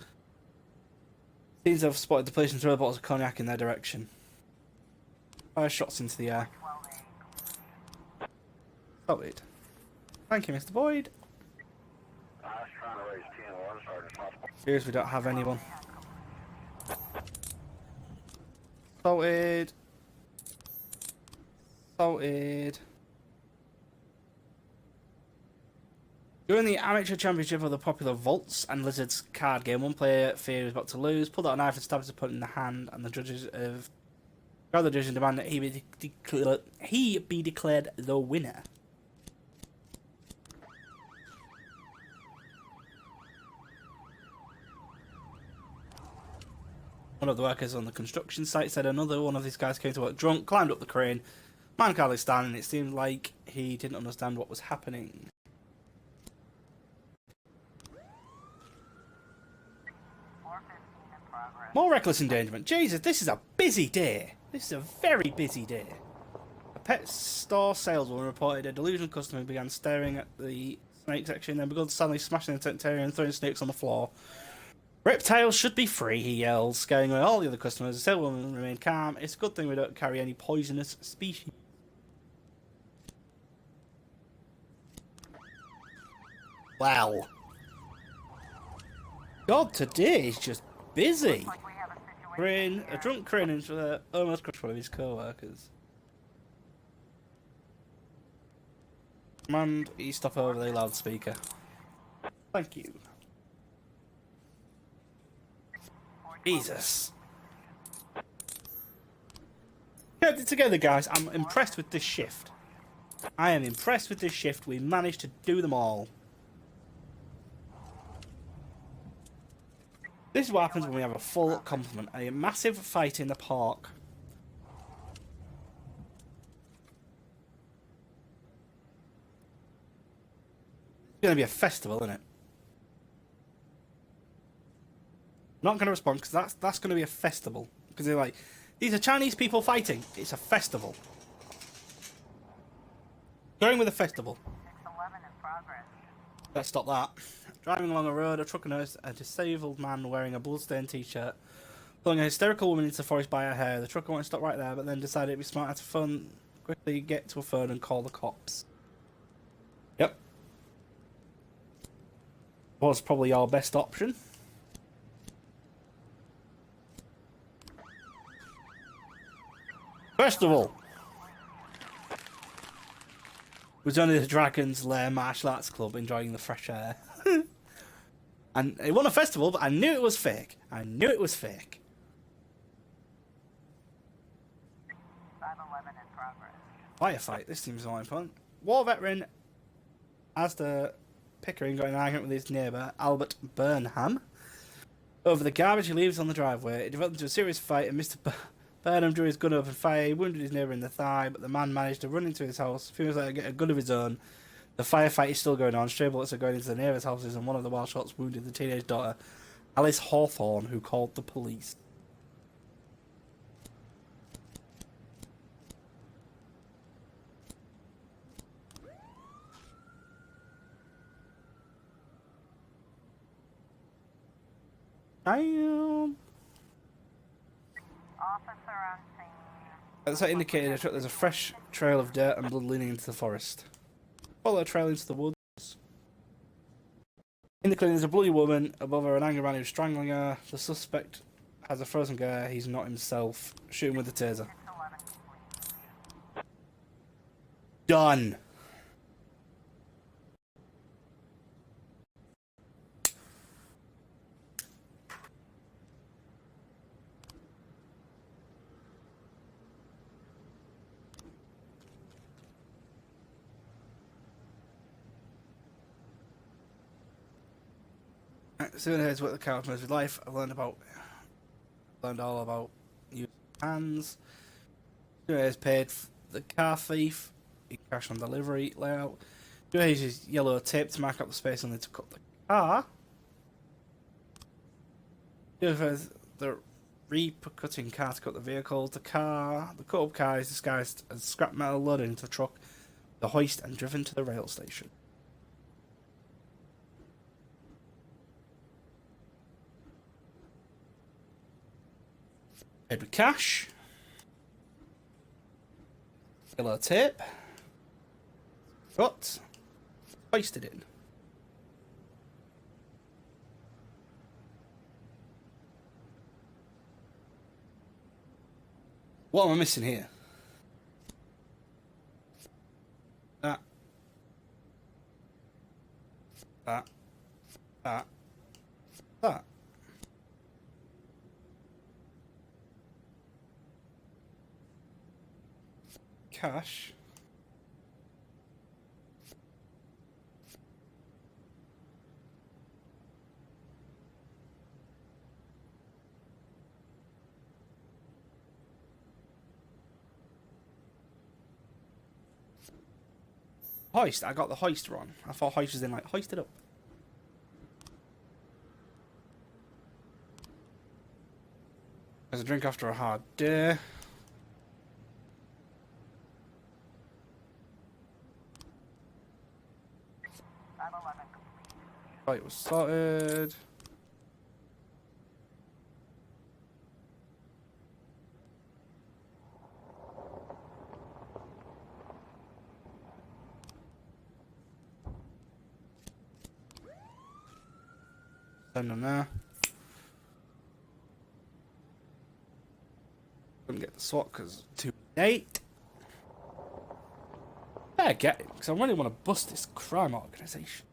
Teens have spotted the police and throw bottles of cognac in their direction. Fire shots into the air. 12A. Solid. Thank you, Mr. Boyd. I was trying to raise 10-1, Sergeant Hospital. Here's we don't have anyone. Salted. assaulted. During the amateur championship of the popular Volts and Lizards card game, one player feared he was about to lose, pulled out a knife and stabbed his opponent in the hand, and the judges of the judges demand that he be declared the winner. One of the workers on the construction site said another one of these guys came to work drunk, climbed up the crane, man can't stand, and it seemed like he didn't understand what was happening. More reckless endangerment. Jesus, this is a busy day. This is a very busy day. A pet store saleswoman reported a delusional customer began staring at the snake section, then began suddenly smashing the terrarium and throwing snakes on the floor. Reptiles should be free, he yelled, scaring away all the other customers. The saleswoman remained calm. It's a good thing we don't carry any poisonous species. Wow. God, today is just busy. Crane, a drunk crane almost crushed one of his co-workers. Command, you stop over the loudspeaker. Thank you. Jesus. Kept it together, guys. I'm impressed with this shift. I am impressed with this shift. We managed to do them all. This is what happens when we have a full complement. A massive fight in the park. It's going to be a festival, isn't it? I'm not going to respond because that's going to be a festival. Because they're like, these are Chinese people fighting. It's a festival. Going with a festival. 611 in progress. Let's stop that. Driving along a road, a trucker noticed a disabled man wearing a bloodstained t-shirt, pulling a hysterical woman into the forest by her hair. The trucker wanted to stop right there, but then decided it'd be smarter to quickly get to a phone and call the cops. Yep. Was probably our best option. Festival! It was only the Dragon's Lair Martial Arts Club enjoying the fresh air. And it won a festival, but I knew it was fake. I knew it was fake. 511 in progress. Firefight, this seems more fun. War veteran Asda Pickering got in an argument with his neighbour, Albert Burnham, over the garbage he leaves on the driveway. It developed into a serious fight, and Mr. Burnham drew his gun open fire. He wounded his neighbour in the thigh, but the man managed to run into his house. A few minutes later, get a gun of his own. The firefight is still going on. Stray bullets are going into the neighbours' houses, and one of the wild shots wounded the teenage daughter, Alice Hawthorne, who called the police. Damn. Officer on scene. As I indicated, there's a fresh trail of dirt and blood leading into the forest. Follow the trail into the woods. In the clearing, there's a bloody woman. Above her, an angry man who's strangling her. The suspect has a frozen guy. He's not himself. Shoot him with the taser. 611 complete. Done. Soon here's what the character knows with life. I've learned all about using hands. Soon here's paid the car thief. He cash on delivery layout. Soon here's uses yellow tape to mark up the space on it to cut the car. Soon here's the re-cutting car to cut the vehicles. The cut up car is disguised as scrap metal loaded into the truck, the hoist, and driven to the rail station. Paid with cash. Yellow tape. Cut. Pasted in. What am I missing here? That. That. That. Cash. Hoist. I got the hoist wrong. I thought hoist was in like hoist it up. There's a drink after a hard day. Fight was started. Send them there. Couldn't get the SWAT because too late. Better get it because I really want to bust this crime organisation.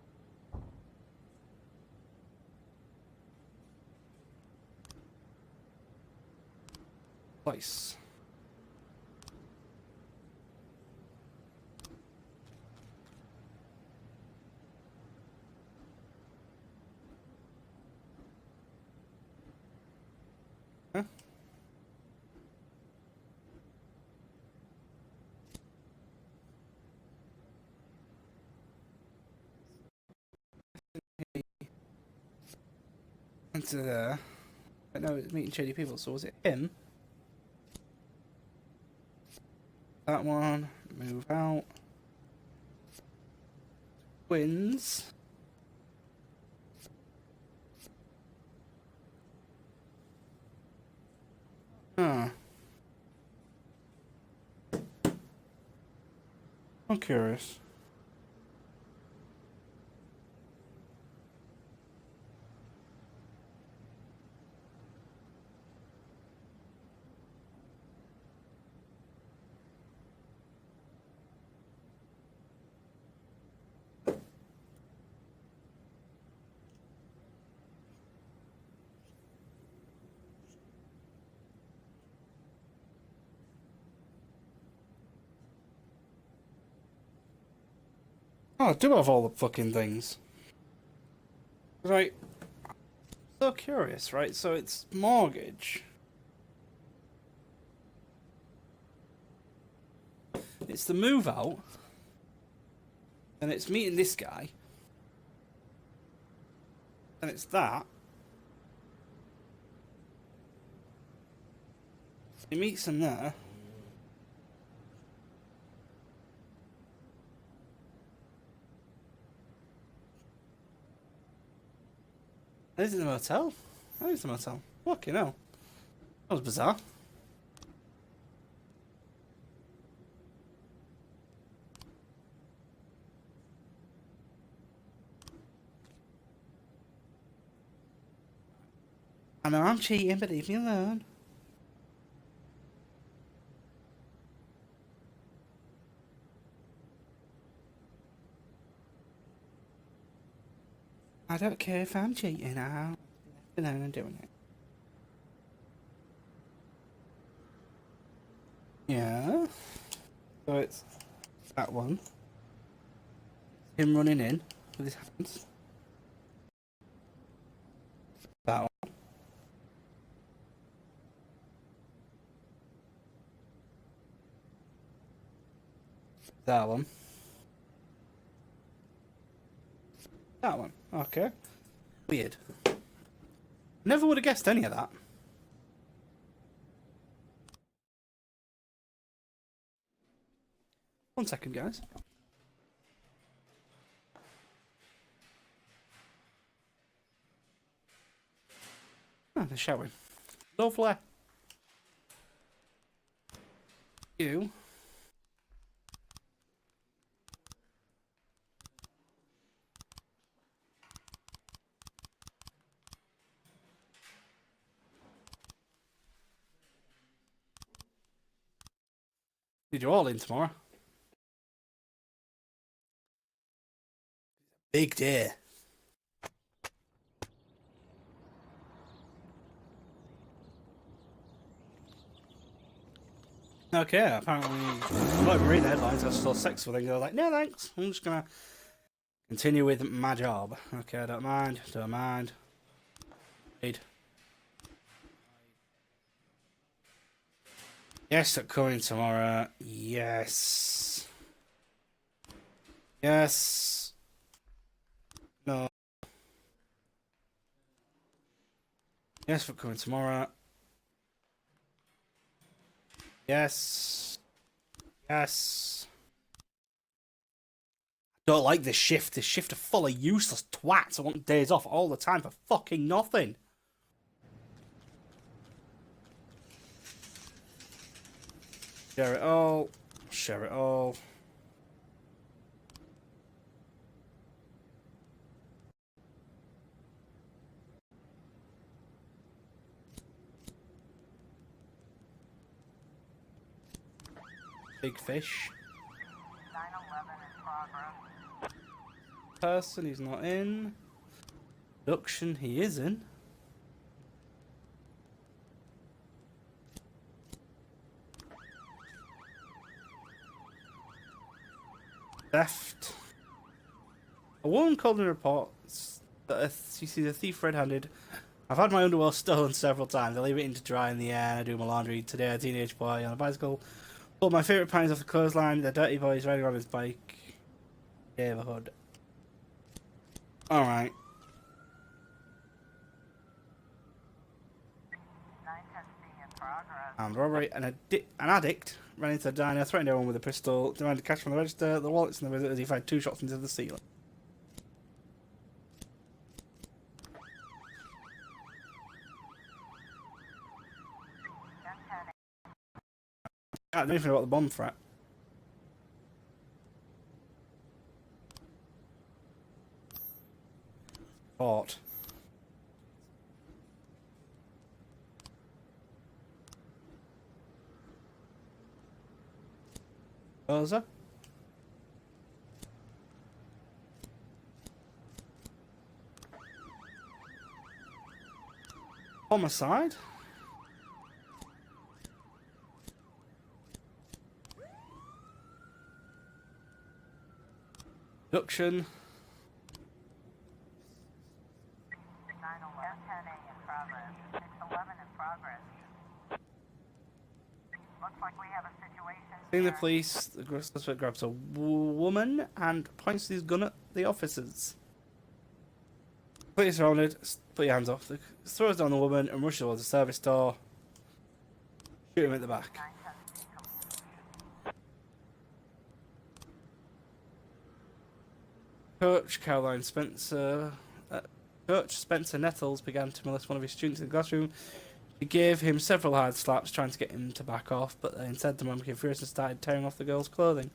Place. Huh? Into there. But no, it's meeting shady people, so was it him? That one, move out. Wins. Huh. I'm curious. Oh, I do have all the fucking things. Right. So curious, right? So it's mortgage. It's the move out. And it's meeting this guy. And it's that. He meets him there. This is the motel? That is the motel. Fucking hell. That was bizarre. I know I'm cheating, but leave me alone. I don't care if I'm cheating, I'll be alone and doing it. Yeah. So it's that one. Him running in with his hands. That one. That one. That one. Okay. Weird. Never would have guessed any of that. One second, guys. Oh, they're showering. Lovely. You. Need you all in tomorrow. Big day. Okay, apparently, I'm not even reading the headlines. I was still sexual thing. I was like, no thanks. I'm just gonna continue with my job. Okay, I don't mind. Don't mind. Read. Yes, they're coming tomorrow. Yes. Yes. No. Yes, we're coming tomorrow. Yes. Yes. Don't like this shift. This shift are full of useless twats. I want days off all the time for fucking nothing. Share it all. Share it all. Big fish. 911 in progress. Person, he's not in. Production, he is in. Theft. A woman called me reports that she sees a thief red-handed. I've had my underwear stolen several times. I leave it in to dry in the air. I do my laundry. Today, a teenage boy on a bicycle pulled my favourite pants off the clothesline. The dirty boy is riding on his bike. Neighbourhood. Alright. 910C in progress. Armed robbery. An addict ran into the diner, threatened everyone with a pistol, demanded cash from the register. The wallets and the visitors. He fired 2 shots into the ceiling. I don't know anything about the bomb threat. Fort. Rosa? Homicide? Abduction. 911 10A in progress. 611 in progress. Looks like we have a situation. Seeing the here. police, the suspect grabs a woman and points his gun at the officers. Police surrounded. Put your hands off. The throws down the woman and rushes towards the service door. Shoot him at the back. 910C complete. Coach Spencer Nettles began to molest one of his students in the classroom. He gave him several hard slaps, trying to get him to back off, but instead the man became furious and started tearing off the girl's clothing.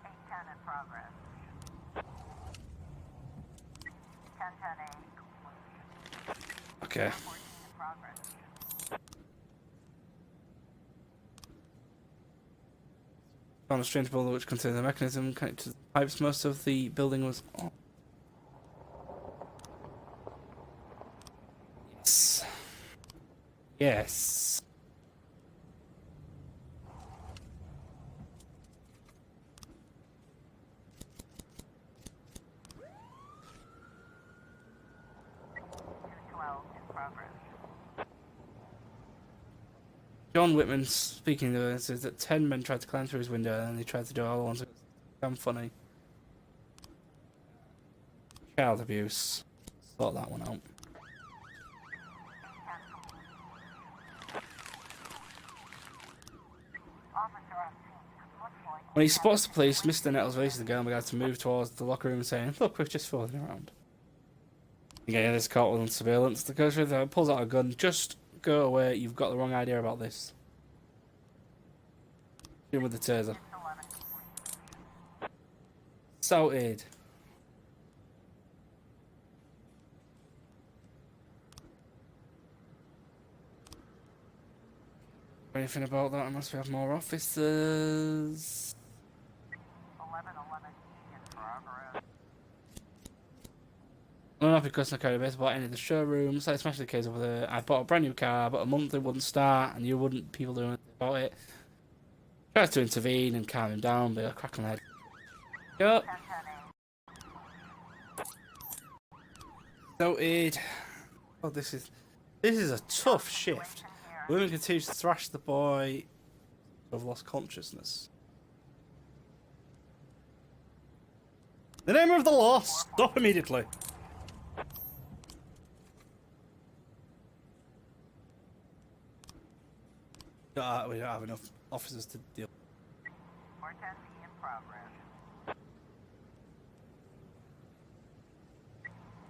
810 in progress. 1010A complete. Okay. 14 in progress. Found a strange boulder which contained a mechanism connected to the pipes. Most of the building was. Oh. Yes. Yes. In progress. John Whitman speaking to us says that 10 men tried to climb through his window and they tried to do it all at once. Damn funny. Child abuse. Sort that one out. Officer on scene. Looks like When he spots the police, Mr. Nettles releases the gun and begins to move towards the locker room saying, "Look, we're just fooling around." Again, this caught on surveillance. The coach pulls out a gun. "Just go away. You've got the wrong idea about this." Shoot him with the taser. 11 complete. Salted. Anything about that? Unless we have more officers. 1111E in progress. I'm not because I carry baseball any of the showrooms. Like especially the case over there. I bought a brand new car, but a month it wouldn't start, and you wouldn't people doing anything about it. Tried to intervene and calm him down, but I crack on the head. Go. 10-10-8. Noted. Oh, this is a tough shift. Women continue to thrash the boy who have lost consciousness. In the name of the law, stop immediately. We don't have enough officers to deal. 410 in progress.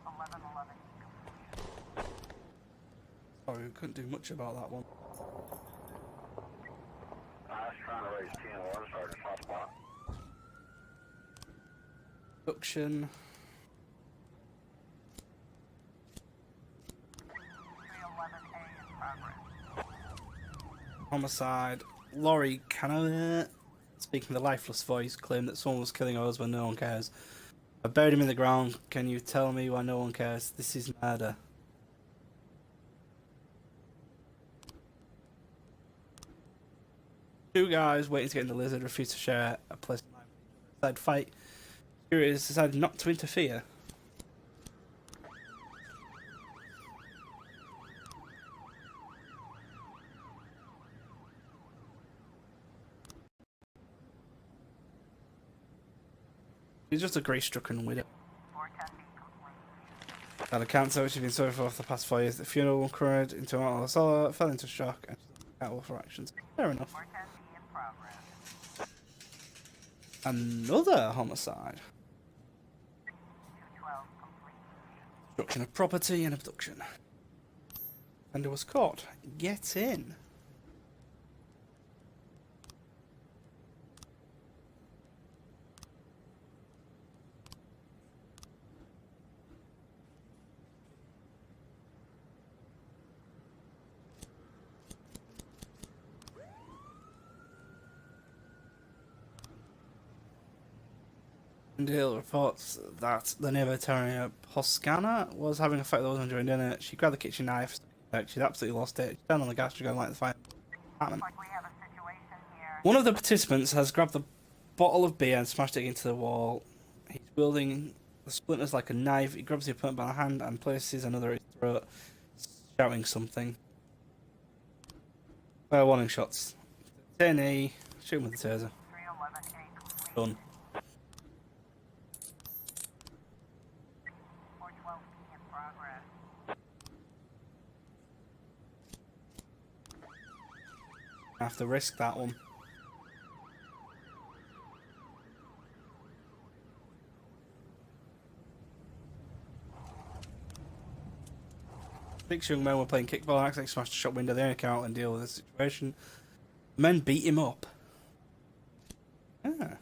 1111 Sorry, we couldn't do much about that one. I was trying to raise 10-1, Sergeant Hotspot. Production. 311A in progress. Homicide. Laurie Canada, speaking the lifeless voice, claimed that someone was killing us when no one cares. I buried him in the ground. Can you tell me why no one cares? This is murder. Two guys waiting to get in the lizard refused to share a place. Decided to fight. Curious decided not to interfere. He's just a grey-stricken widow. 410 complete. Had a cancer which has been sorry for the past 4 years. The funeral occurred into a solar, fell into shock, and out for actions. Fair enough. 410 in progress. Another homicide. 212 complete. Destruction of property and abduction. Offender was caught. Get in. Hill reports that the neighbour Terry Poscana was having a fight with those during dinner. She grabbed the kitchen knife. She'd absolutely lost it. She turned on the gas to go and light the fire. Looks like we have a situation here. One of the participants has grabbed the bottle of beer and smashed it into the wall. He's wielding the splinters like a knife. He grabs the opponent by the hand and places another at his throat, shouting something. Warning shots. 10E. Shoot him with the taser. 311A complete. Done. 412 in progress. I have to risk that one. Six young men were playing kickball, accidentally smashed a shop window of the owner out and deal with the situation. The men beat him up. Ah. 210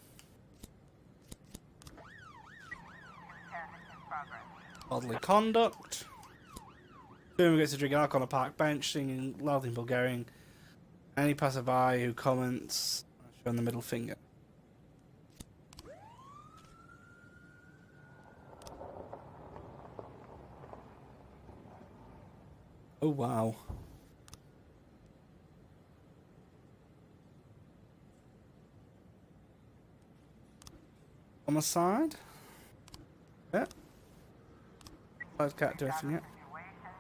in progress. Bodily conduct. Two gets to drink alcohol on a park bench, singing loudly in Bulgarian. Any passerby who comments, showing the middle finger. Oh wow. Homicide? Yeah. Can't do anything yet.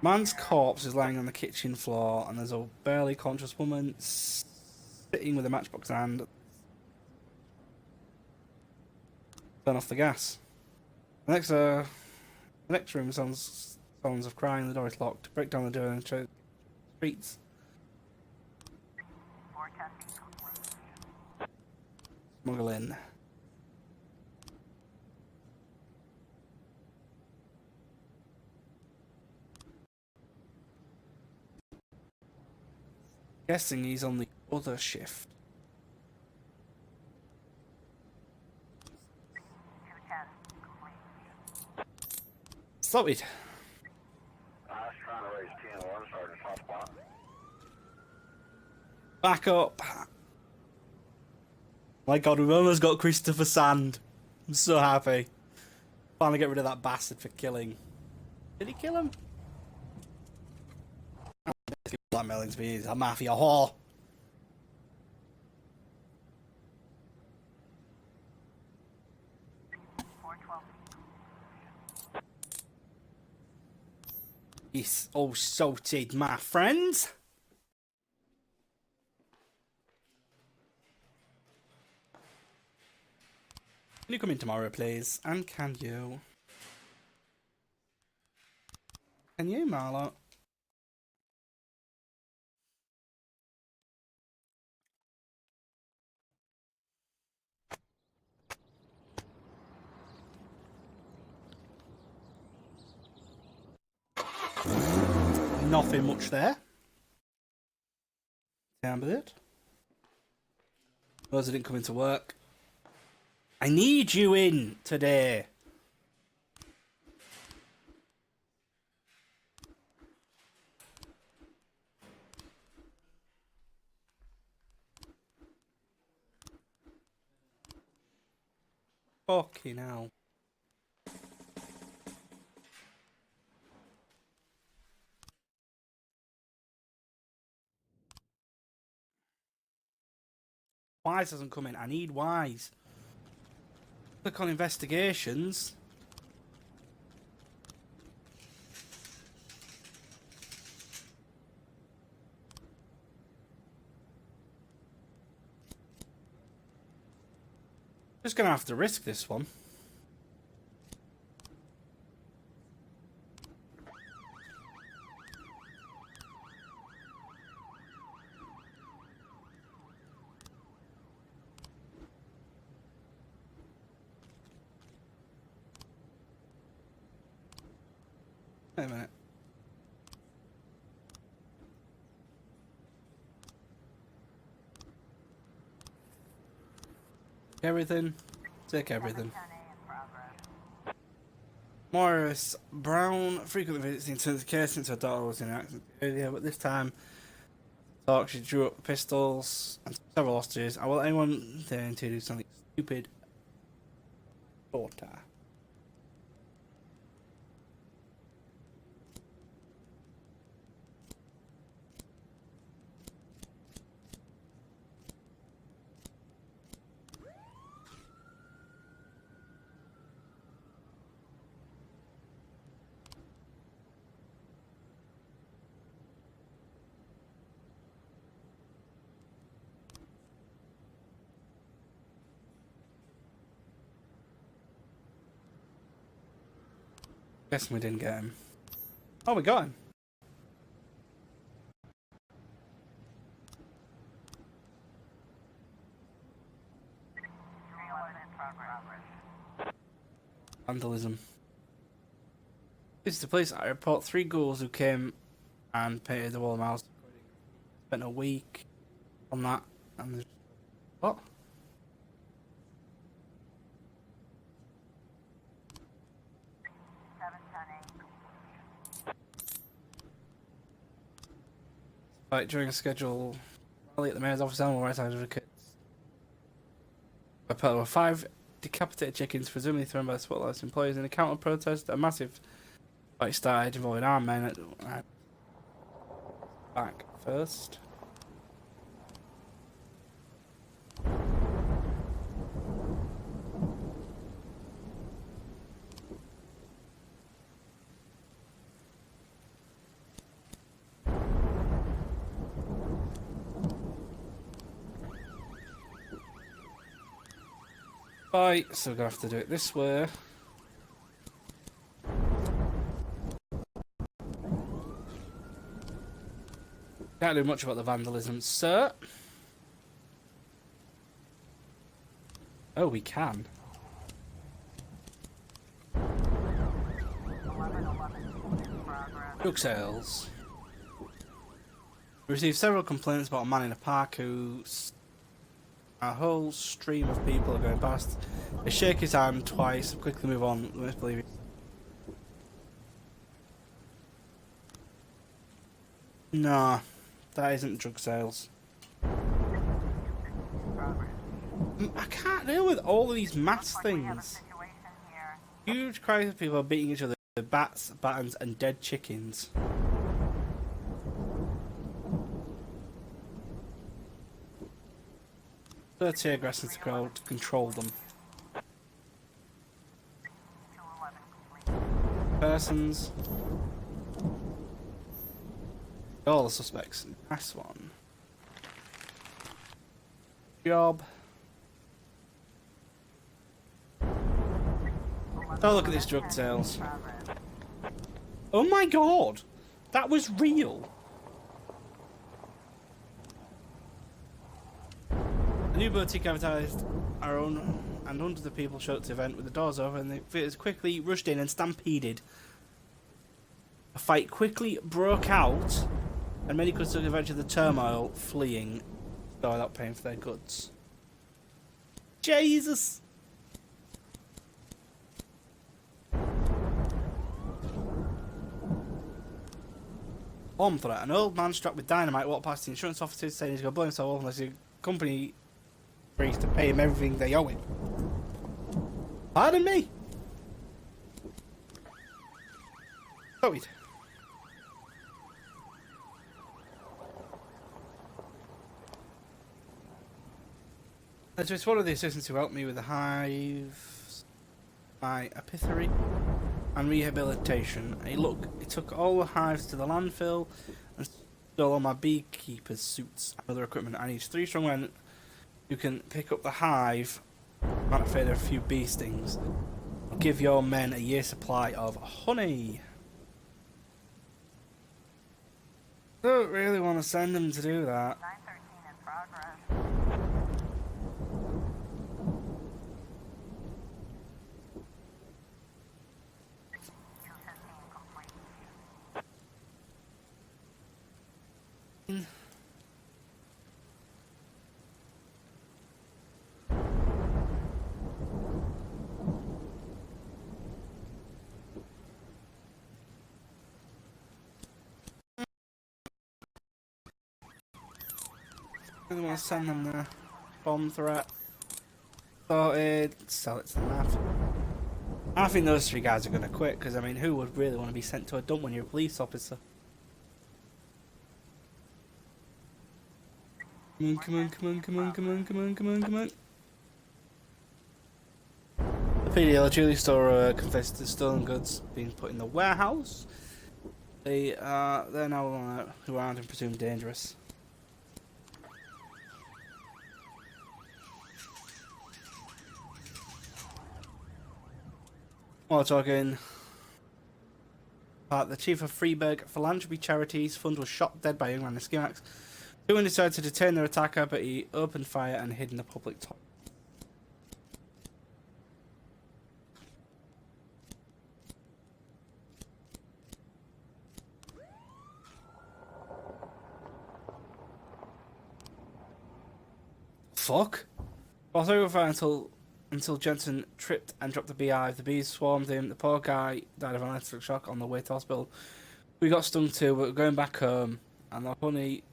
Man's corpse is lying on the kitchen floor, and there's a barely conscious woman sitting with a matchbox in hand. Turn off the gas. The next room sounds of crying. The door is locked. Break down the door and show streets. 410 complete. Smuggle in. Guessing he's on the other shift. 210 complete. Sorted. I was trying to raise 10-1, Sergeant Hotspot. Back up. My God, we've almost got Christopher Sand. I'm so happy. Finally get rid of that bastard for killing. Did he kill him? Blackmailing to me, he's a mafia whore. He's all salted, my friends. Can you come in tomorrow, please? And can you? Can you, Marlo? Nothing much there. Sound it. Those didn't come into work. I need you in today. Fucking hell. Wise hasn't come in. I need Wise. Click on investigations. Just gonna have to risk this one. Wait a minute. Everything. Take everything. Morris Brown frequently visits the intensive care since her daughter was in an accident earlier, but this time she drew up pistols and several hostages. I will anyone there to do something stupid. Daughter. Guessing we didn't get him. Oh, we got him. Vandalism. This is the place I report 3 ghouls who came and painted the wall of my house. Spent a week on that and there's... What? Like during a schedule rally at the mayor's office, animal rights advocates. There were 5 decapitated chickens, presumably thrown by the spotlights employees in a counter protest. A massive fight started involving armed men at back first. Right, so we're gonna have to do it this way. Can't do much about the vandalism, sir. Oh, we can. Drug sales. We received several complaints about a man in a park who... A whole stream of people are going past. They shake his hand twice, quickly move on. Let's believe it. Nah, that isn't drug sales. I can't deal with all of these mass things. Huge crowds of people are beating each other. with bats, battens, and dead chickens. Third tier aggressors to control them. 211 complete. Persons. All the suspects. Nice one. Job. Oh, look at these drug sales. Oh my god! That was real! The new boutique advertised our own, and hundreds of people showed up to the event with the doors open, and the visitors quickly rushed in and stampeded. A fight quickly broke out, and many could take advantage of the turmoil, fleeing without paying for their goods. Jesus! Bomb threat. An old man strapped with dynamite walked past the insurance officers saying he's going to blow himself up unless the company agrees to pay him everything they owe him. Pardon me? Sorry. So it's one of the assistants who helped me with the hive, my apithery, and rehabilitation. Hey, look, it took all the hives to the landfill and stole all my beekeepers' suits and other equipment. I need 3 strong men who can pick up the hive. Might afraid of a few bee stings. I'll give your men a year's supply of honey. Don't really want to send them to do that. 913 in progress. I don't want to send them there. Bomb threat. Sorted. Sell it to the NAF. I think those 3 guys are going to quit, because, I mean, who would really want to be sent to a dump when you're a police officer? Come on, come on, come on, come on, come on, come on, come on, come on. The PDL jewelry store confessed to stolen goods being put in the warehouse. They're now who aren't and presumed dangerous. While talking, the chief of Freeburg Philanthropy Charities Fund was shot dead by a young man in Skimax. 2 decided to detain their attacker, but he opened fire and hid in the public toilet. Fuck. While they were fire until Jensen tripped and dropped the beehive. The bees swarmed him. The poor guy died of an electric shock on the way to hospital. We got stung too, but we're going back home. And the honey...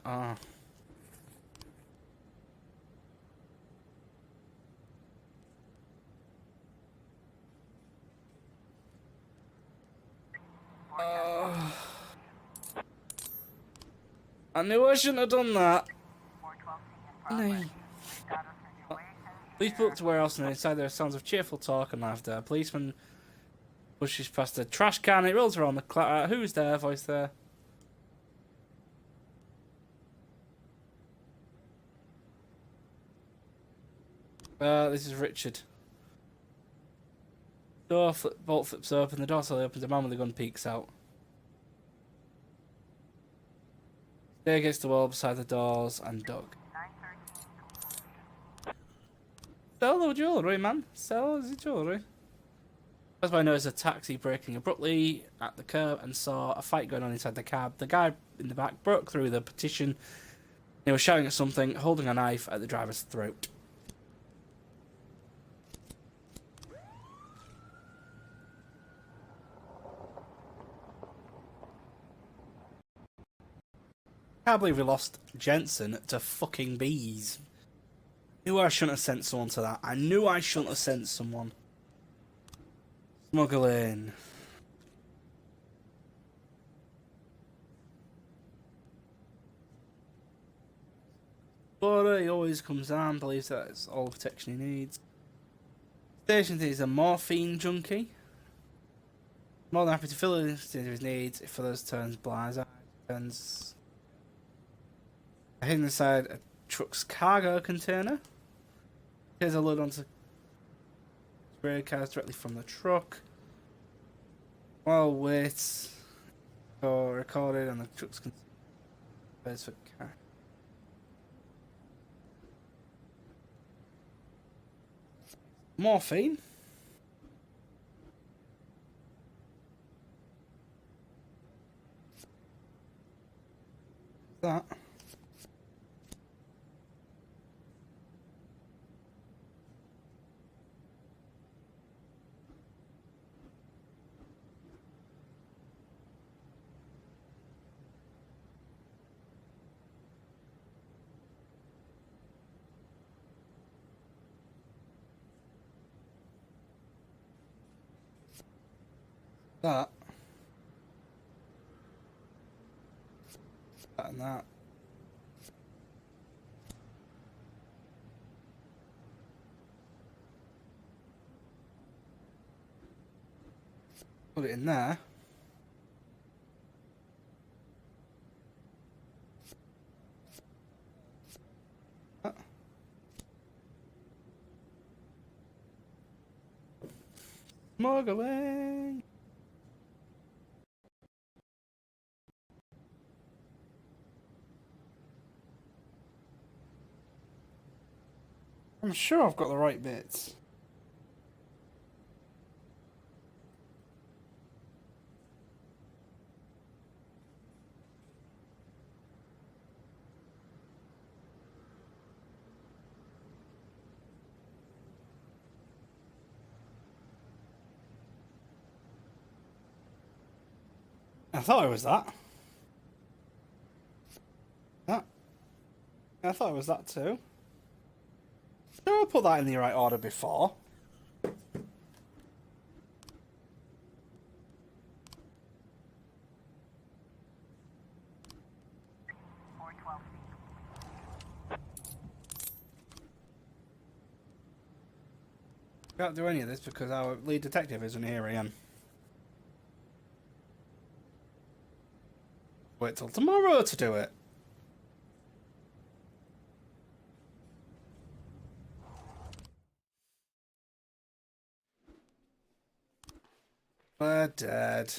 I knew I shouldn't have done that. 412C in No. progress. Got a situation Police pulled up to warehouse and inside there are sounds of cheerful talk and laughter. A policeman pushes past a trash can. It rolls around the who's there? Voice there. This is Richard. Bolt flips open. The door slowly opens. A man with a gun peeks out. Stay against the wall beside the doors and Doug. 913 Sell the jewellery, man. Sell the jewellery. As I noticed a taxi braking abruptly at the curb and saw a fight going on inside the cab. The guy in the back broke through the partition. He was shouting at something, holding a knife at the driver's throat. Can't believe we lost Jensen to fucking bees. Knew I shouldn't have sent someone to that. I knew I shouldn't have sent someone. Smuggling. Border, he always comes down, believes that it's all the protection he needs. Station is a morphine junkie. More than happy to fill in his needs if others turns blind eye. Turns hidden inside a truck's cargo container. Here's a load onto spray cars directly from the truck. While waits for recorded on the truck's container for cash. Morphine. That. That. That and that. Put it in there. Smuggling. I'm sure I've got the right bits. I thought it was that. That. I thought it was that too. Sure, I put that in the right order before. Can't do any of this because our lead detective isn't here again. Wait till tomorrow to do it. We're dead.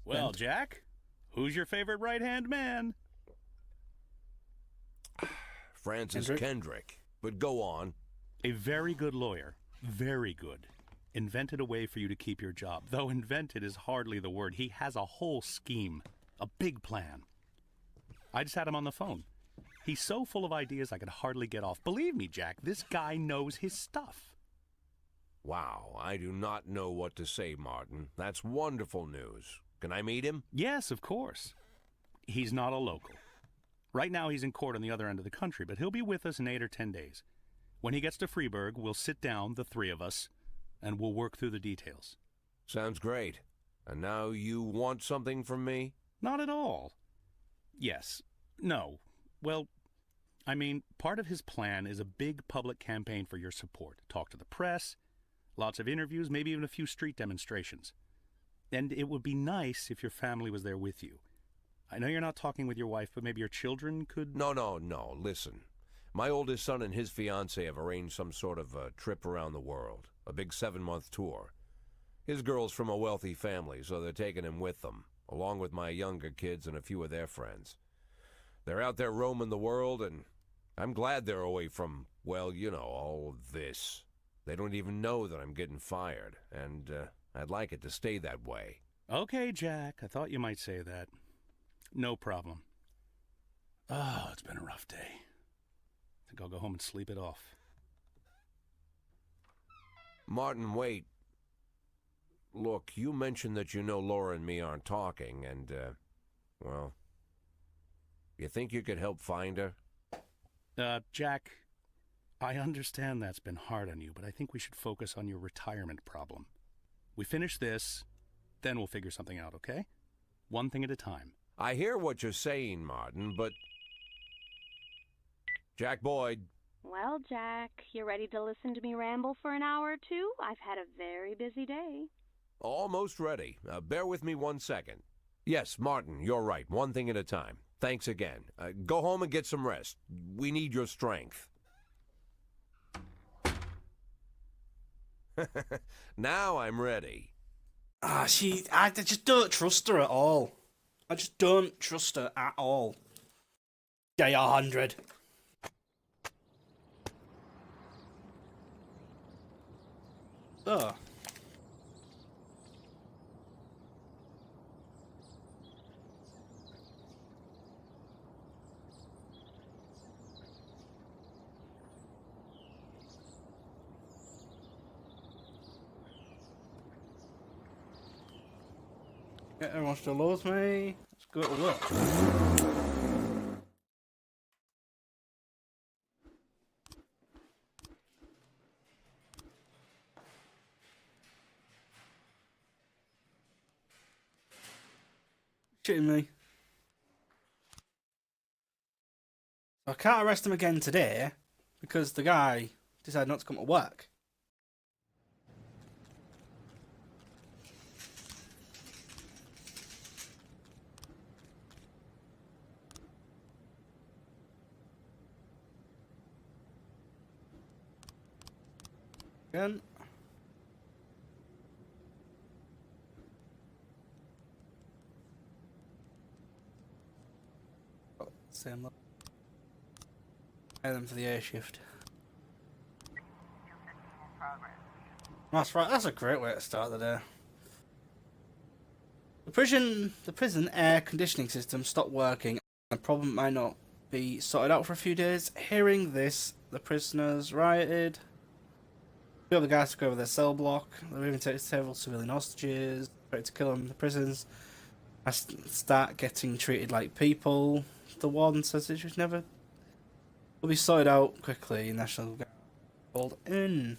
Well, Jack, who's your favorite right-hand man? Francis Kendrick? Kendrick. But go on. A very good lawyer. Very good. Invented a way for you to keep your job. Though invented is hardly the word. He has a whole scheme. A big plan. I just had him on the phone. He's so full of ideas I could hardly get off. Believe me, Jack, this guy knows his stuff. Wow, I do not know what to say, Martin. That's wonderful news. Can I meet him? Yes, of course. He's not a local. Right now he's in court on the other end of the country, but he'll be with us in 8 or 10 days. When he gets to Freeburg, we'll sit down, the three of us, and we'll work through the details. Sounds great. And now you want something from me? Not at all. Yes. No. Well, I mean, part of his plan is a big public campaign for your support. Talk to the press, lots of interviews, maybe even a few street demonstrations. And it would be nice if your family was there with you. I know you're not talking with your wife, but maybe your children could... No. Listen. My oldest son and his fiancée have arranged some sort of a trip around the world. A big 7-month tour. His girl's from a wealthy family, so they're taking him with them, along with my younger kids and a few of their friends. They're out there roaming the world, and I'm glad they're away from, well, you know, all of this. They don't even know that I'm getting fired, and I'd like it to stay that way. Okay, Jack, I thought you might say that. No problem. Oh, it's been a rough day. I think I'll go home and sleep it off. Martin, wait. Look, you mentioned that you know Laura and me aren't talking, and, well, You think you could help find her? Jack, I understand that's been hard on you, but I think we should focus on your retirement problem. We finish this, then we'll figure something out, okay? One thing at a time. I hear what you're saying, Martin, but... Jack Boyd. Well, Jack, you ready to listen to me ramble for an hour or two? I've had a very busy day. Almost ready. Bear with me 1 second. Yes, Martin, you're right. One thing at a time. Thanks again. Go home and get some rest. We need your strength. Now I'm ready. I just don't trust her at all. I just don't trust her at all. J100. Oh. Yeah, everyone still loves me. Let's go to work. Shitting me. I can't arrest him again today because the guy decided not to come to work. Again. Oh, same look. Pay them for the air shift. 215 in progress. That's right, that's a great way to start the day. The prison air conditioning system stopped working. The problem might not be sorted out for a few days. Hearing this, the prisoners rioted. The other guys took over their cell block. They were even taking several civilian hostages, ready to kill them in the prisons. I start getting treated like people. The warden says it should never will be sorted out quickly. National Guard called in.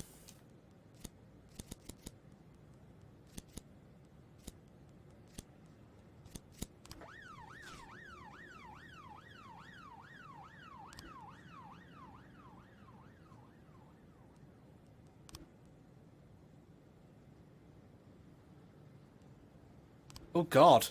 Oh God.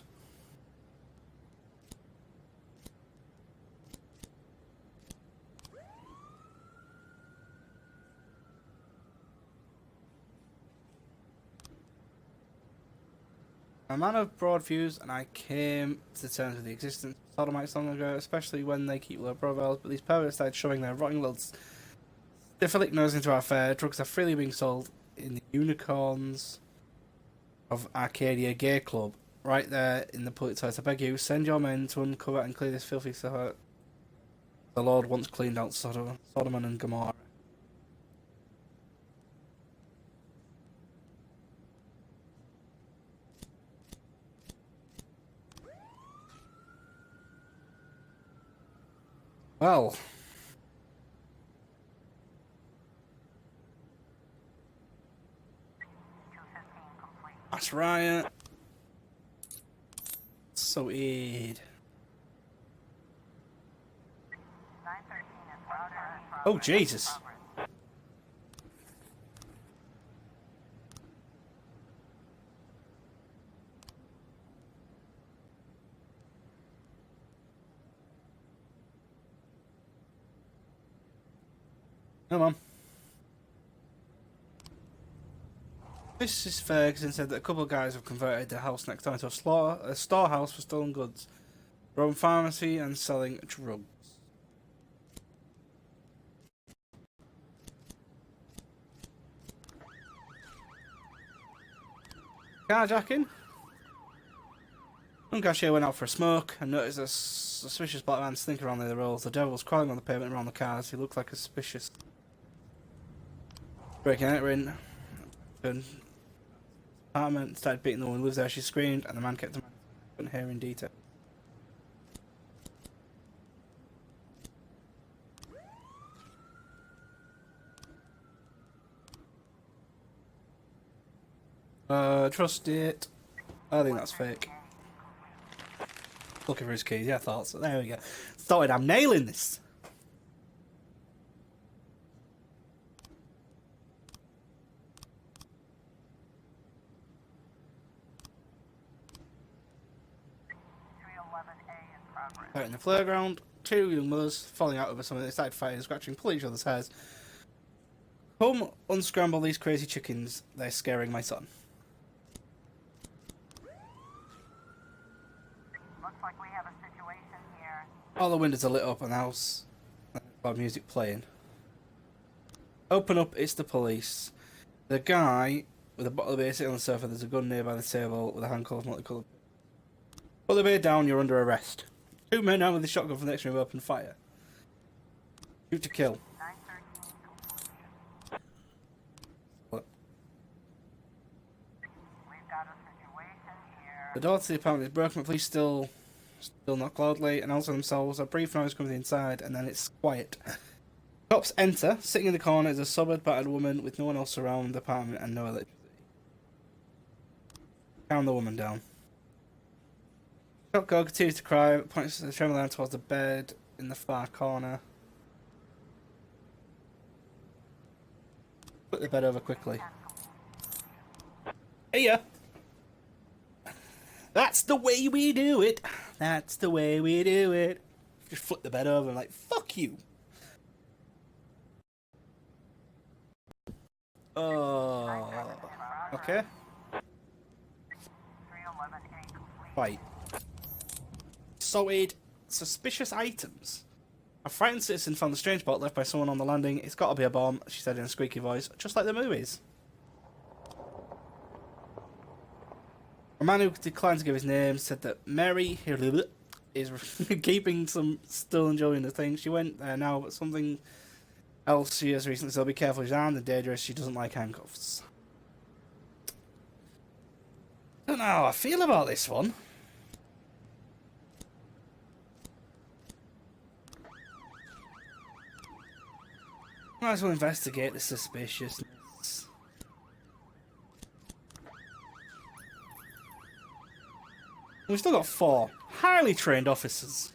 I'm a man of broad views, and I came to terms with the existence of sodomites long ago, especially when they keep low profiles, but these perverts started shoving their rotting little stiffer-licked nose into our fare. Drugs are freely being sold in the unicorns of Arcadia Gay Club, right there in the public toilet. I beg you, send your men to uncover and clear this filthy stuff. The Lord once cleaned out Sodom and Gomorrah. Well, that's right. So id. 913 in progress. Oh Jesus. Come on. Mrs. Ferguson said that a couple of guys have converted the house next door into a storehouse for stolen goods, run pharmacy, and selling drugs. Carjacking. One cashier went out for a smoke and noticed a suspicious black man slinking around the roads. The devil was crawling on the pavement around the cars. He looked like a suspicious. Breaking and entering. Apartment, started beating the woman who lives there. She screamed, and the man kept couldn't hear in detail. Trust it. I think that's fake. Looking for his keys, yeah, I thought so. There we go. Thought I'm nailing this. Out in the playground, two young mothers falling out over something. They started fighting, scratching, pulling each other's hairs. Come unscramble these crazy chickens. They're scaring my son. Looks like we have a situation here. All the windows are lit up and the house. Loud music playing. Open up, it's the police. The guy with a bottle of beer sitting on the sofa. There's a gun nearby the table with a handcuff multicolored. Put the beer down, you're under arrest. Two men armed with a shotgun from the next room open fire. Shoot to kill. 913. What? We've got a situation here. The door to the apartment is broken, but police still knock loudly and answer themselves. A brief noise comes inside, and then it's quiet. Cops enter. Sitting in the corner is a sobered, battered woman with no one else around the apartment and no electricity. Calm the woman down. Shotgun continues to cry, points the trembling towards the bed in the far corner. Put the bed over quickly. Hey, that's the way we do it. That's the way we do it. Just flip the bed over and like, fuck you. Oh. Okay. 311A complete. Right. Sorted. Suspicious items. A frightened citizen found a strange box left by someone on the landing. It's got to be a bomb, she said in a squeaky voice, just like the movies. A man who declined to give his name said that Mary is keeping some stolen jewelry in the thing. She went there now, but something else she has recently, so be careful. She's armed and dangerous. She doesn't like handcuffs. I don't know how I feel about this one. Might as well investigate the suspiciousness. We've still got 4 highly trained officers.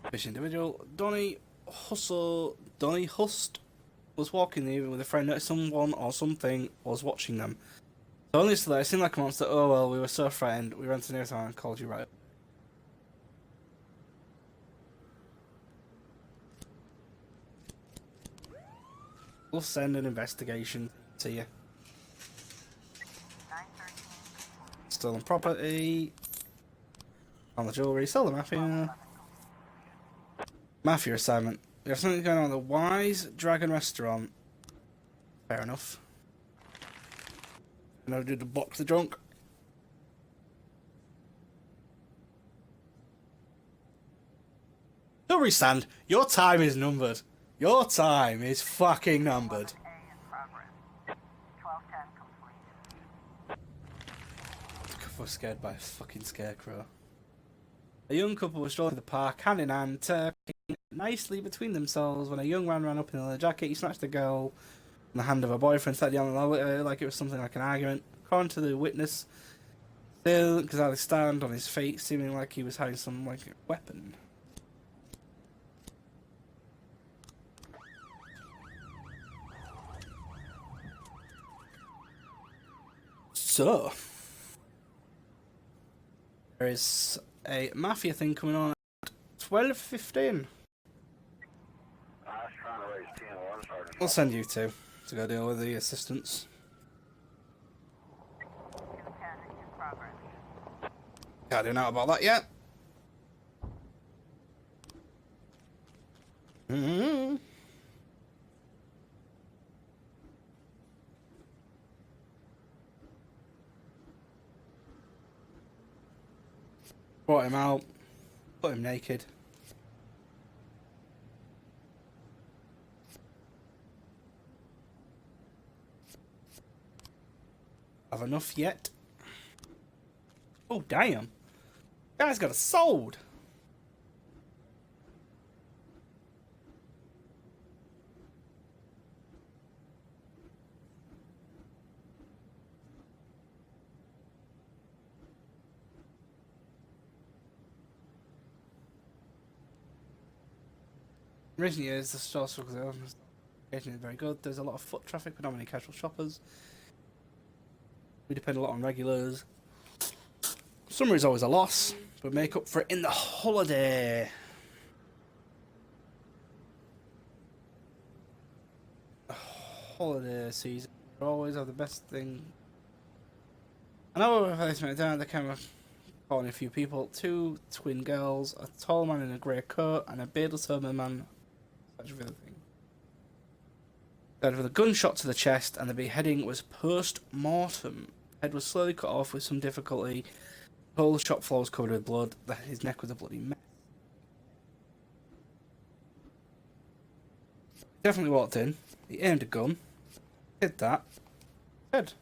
Fish individual. Donny Hust was walking the evening with a friend, noticed someone or something was watching them. So only so that it seemed like a monster. Oh well, we were so frightened. We ran to the nearest town and called you right up. We'll send an investigation to you. 913. Stolen property. On the jewellery. Sell the mafia. Mafia assignment. We have something going on at the Wise Dragon Restaurant. Fair enough. And I did the box the drunk. Jewelry stand. Your time is numbered. Your time is fucking numbered. A in progress. 1210 complete. I was scared by a fucking scarecrow. A young couple were strolling through the park, hand in hand, talking nicely between themselves, when a young man ran up in a leather jacket. He snatched the girl from the hand of her boyfriend, sat down like it was something like an argument. According to the witness, still Gonzalez stand on his feet, seeming like he was hiding some like weapon. So, there is a mafia thing coming on at 12:15. I was trying to raise 10-1, Sergeant. I'll send you two to go deal with the assistants. 210 in progress. Can't do nothing about that yet. Brought him out, put him naked. Have enough yet? Oh, damn. Guy's got us sold. In recent years, the store struggles isn't very good. There's a lot of foot traffic, but not many casual shoppers. We depend a lot on regulars. Summer is always a loss, but make up for it in the holiday. Holiday season. We always have the best thing. I know we're replacing it down the camera. Calling a few people. 2 twin girls, a tall man in a grey coat, and a beardless Herman man. Such a thing. Died with a gunshot to the chest, and the beheading was post-mortem. Head was slowly cut off with some difficulty. The whole shop floor was covered with blood. His neck was a bloody mess. Definitely walked in. He aimed a gun. Did that. Dead.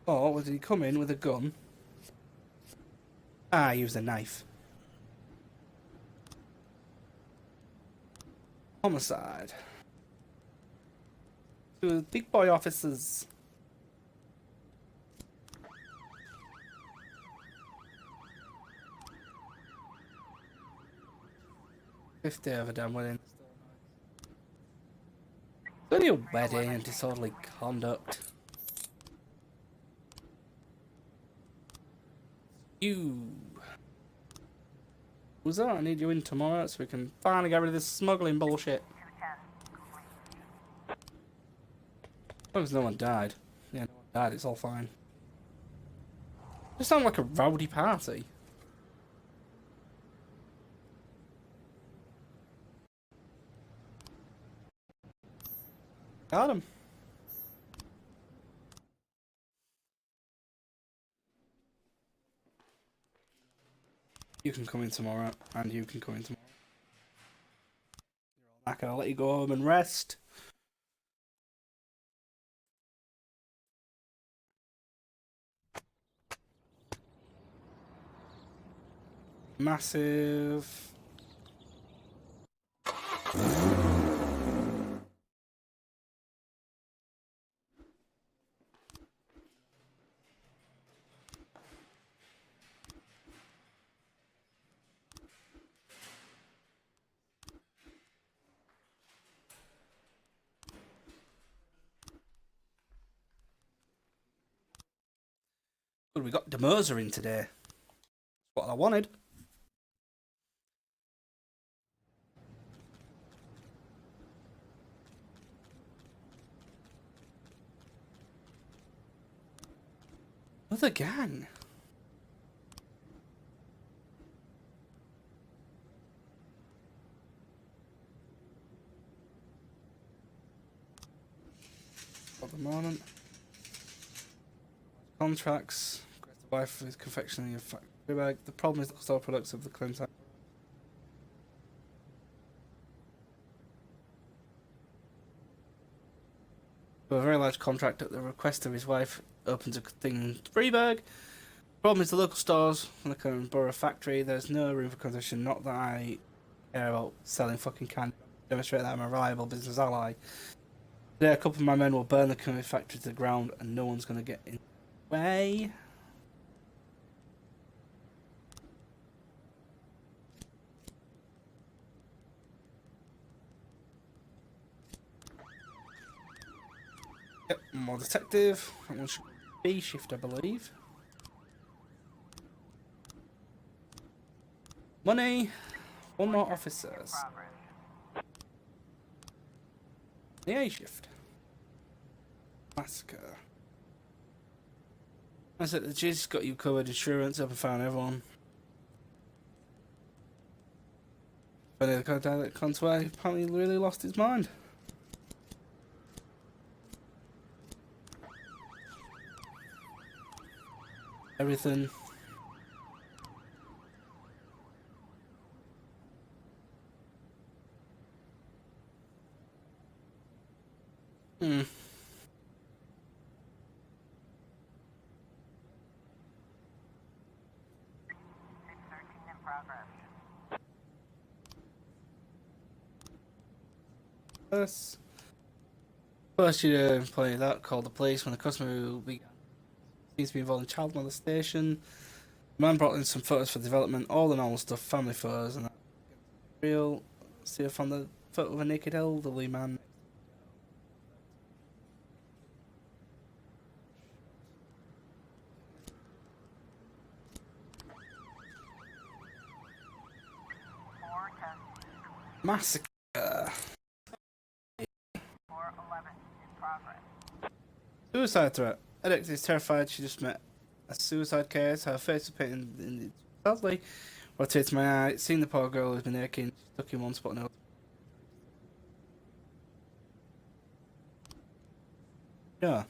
Or did he come in with a gun? Ah, he used a knife. Homicide. 2 big boy officers. Fifth day of a damn wedding. It's only a wedding and disorderly conduct. Who's that? I need you in tomorrow so we can finally get rid of this smuggling bullshit. As long as no one died. Yeah, no one died, it's all fine. Just sound like a rowdy party. Got him. You can come in tomorrow, and you can come in tomorrow. You're all knackered, I'll let you go home and rest. Massive. Good, we got Demerza in today. That's what I wanted. Another gang. For the moment. Contracts. The wife is confectioning a factory bag. The problem is the store products of the Clinton. A very large contract at the request of his wife opens a thing in Freeburg. Problem is the local stores, like a Borough factory, there's no room for competition. Not that I care about selling fucking candy. Demonstrate that I'm a reliable business ally. Today a couple of my men will burn the candy factory to the ground and no one's going to get in the way. Yep, more detective. That one should be B shift, I believe. Money. 1 more officers. The A shift. Massacre. I said the G's got you covered. Insurance up and found everyone. But the guy down at Conway apparently really lost his mind. Everything. Hmm. In progress. First, you employee that called the police when the customer who seems to be involved in child molestation. The man brought in some photos for development, all the normal stuff, family photos, and that. Real. See, I found the photo of a naked elderly man. Massacre. 411 in progress. Suicide threat. Addict is terrified. She just met a suicide case. Her face was painted in sadly. Rotates my eye. Seeing the poor girl who's been aching. Stuck in one spot now. Yeah.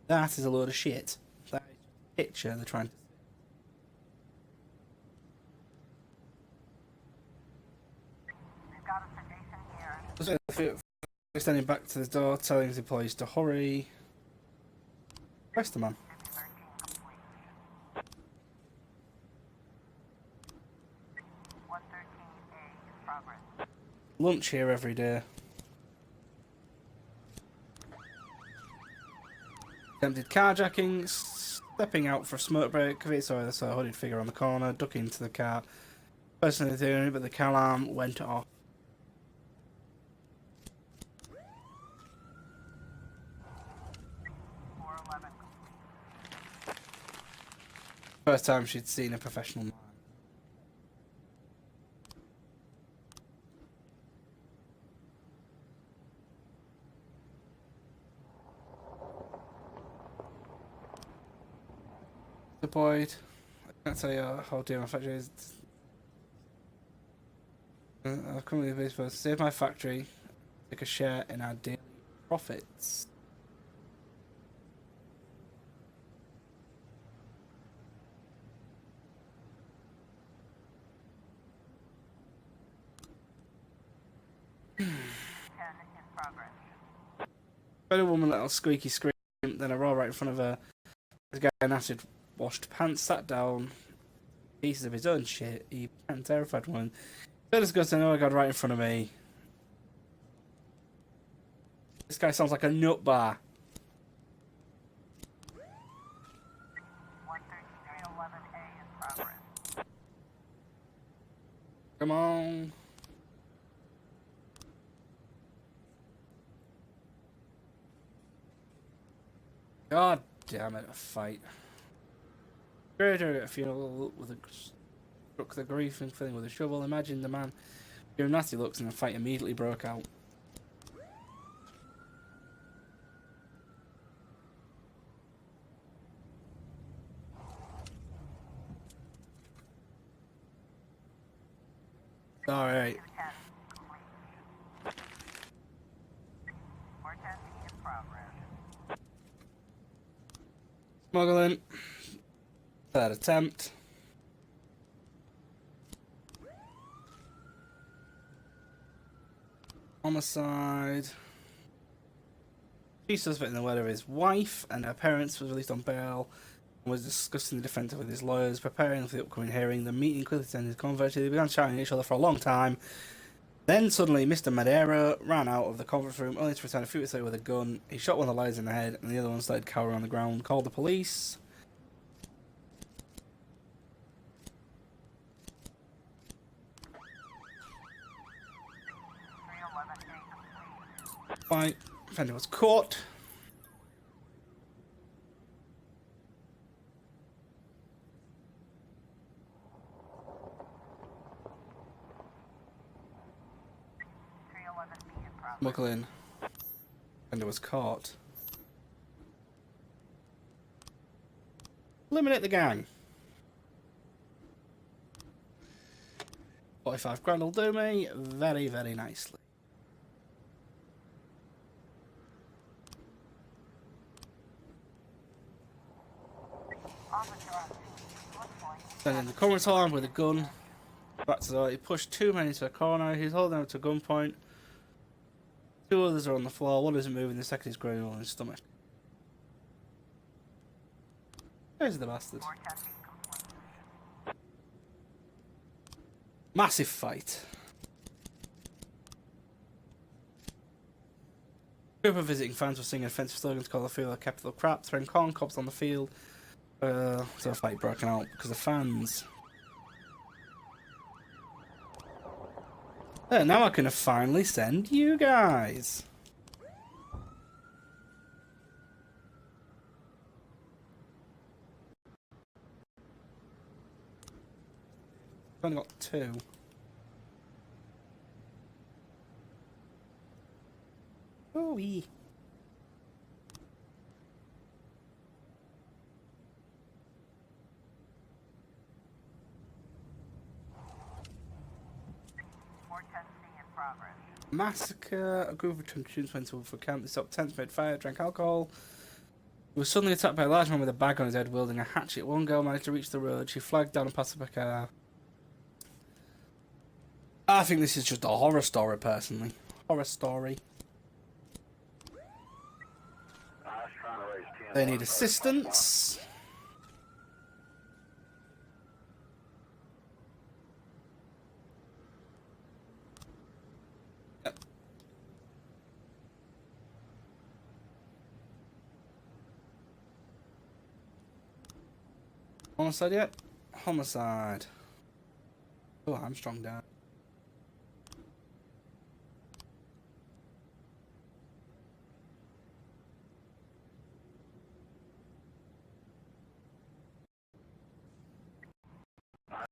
That is a load of shit. That is just a picture they're trying to. We've got a sedation here. Standing back to the door, telling his employees to hurry. Arrest the man. 13 complete. 113A in progress. Lunch here every day. Attempted carjacking, stepping out for a smoke break. Saw a hooded figure on the corner, ducking into the car. Personally doing it, but the car alarm went off. First time she'd seen a professional man. Deployed. I can't tell you how dear my factory is. I've come with this to save my factory, take a share in our daily profits. When a woman let out a squeaky scream, then I roll right in front of her. The guy in acid washed pants sat down, pieces of his own shit. He became terrified one. So disgusting, oh my god, right in front of me. This guy sounds like a nut bar. 13311A in progress. Come on. God damn it, a fight. Greater at a funeral with a struck the grief and feeling with a shovel. Imagine the man giving nasty looks and the fight immediately broke out. Alright. 410 in progress. Smuggling. Third attempt. Homicide. Chief suspect in the murder of his wife and her parents was released on bail and was discussing the defence with his lawyers, preparing for the upcoming hearing. The meeting quickly turned controversy. They began shouting at each other for a long time. Then suddenly Mr. Madero ran out of the conference room only to return a few minutes later with a gun. He shot one of the lawyers in the head and the other one started cowering on the ground, called the police. Fight. Offender was caught. Smuggling. Offender was caught. Eliminate the gang. 45 grand will do me very, very nicely. Then in the conference hall with a gun. Back to the door. He pushed two men into a corner. He's holding them to gunpoint. Two others are on the floor. One isn't moving. The second is growing on his stomach. There's the bastard. More testing complete. Massive fight. Group of visiting fans were singing offensive slogans to call the field a capital crap, throwing corn cobs on the field. So a fight broken out because the fans. Now I can finally send you guys. I've only got 2. Oh, wee. More testing in progress. Massacre. A group of 20 students went to for camp. They stopped tents, made fire, drank alcohol. He was suddenly attacked by a large man with a bag on his head wielding a hatchet. One girl managed to reach the road. She flagged down and passed by car. I think this is just a horror story, personally. Horror story. Trying to raise 10. They need assistance. Yep. Homicide yet? Homicide. Oh, Armstrong down.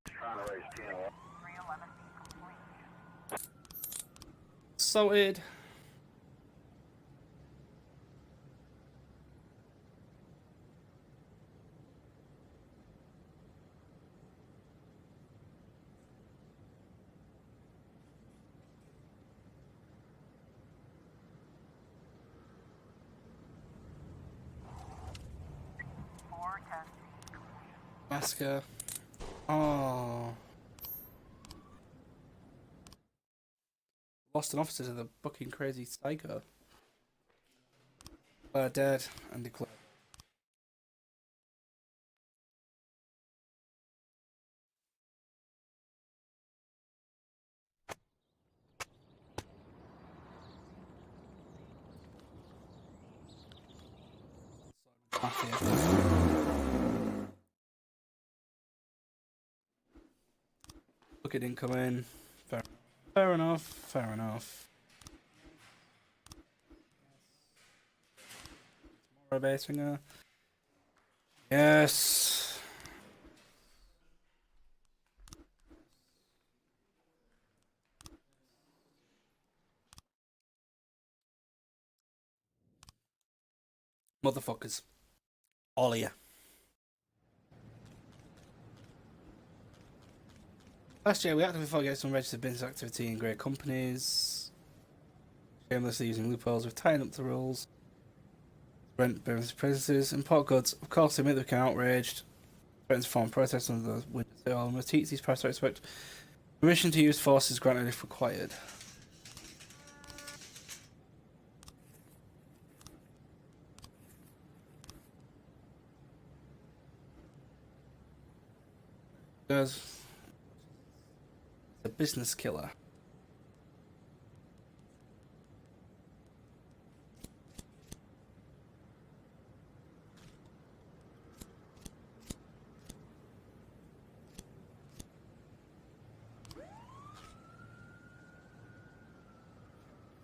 Trying to raise 10. 311 complete. Sorted. More testing complete. Massacre. Oh. Lost an officer to the fucking crazy psycho. Dead and declared. Look, it didn't come in. Fair enough. Fair enough. Tomorrow base ringer. Yes. Motherfuckers. All of you. Last year, we actively fought against unregistered business activity in great companies, shamelessly using loopholes. We've tightened up the rules. Rent business practices, import goods. Of course, they admit they become outraged. Threatens to form protests under the windows. They all must teach these press to expect permission to use force is granted if required. There's a business killer.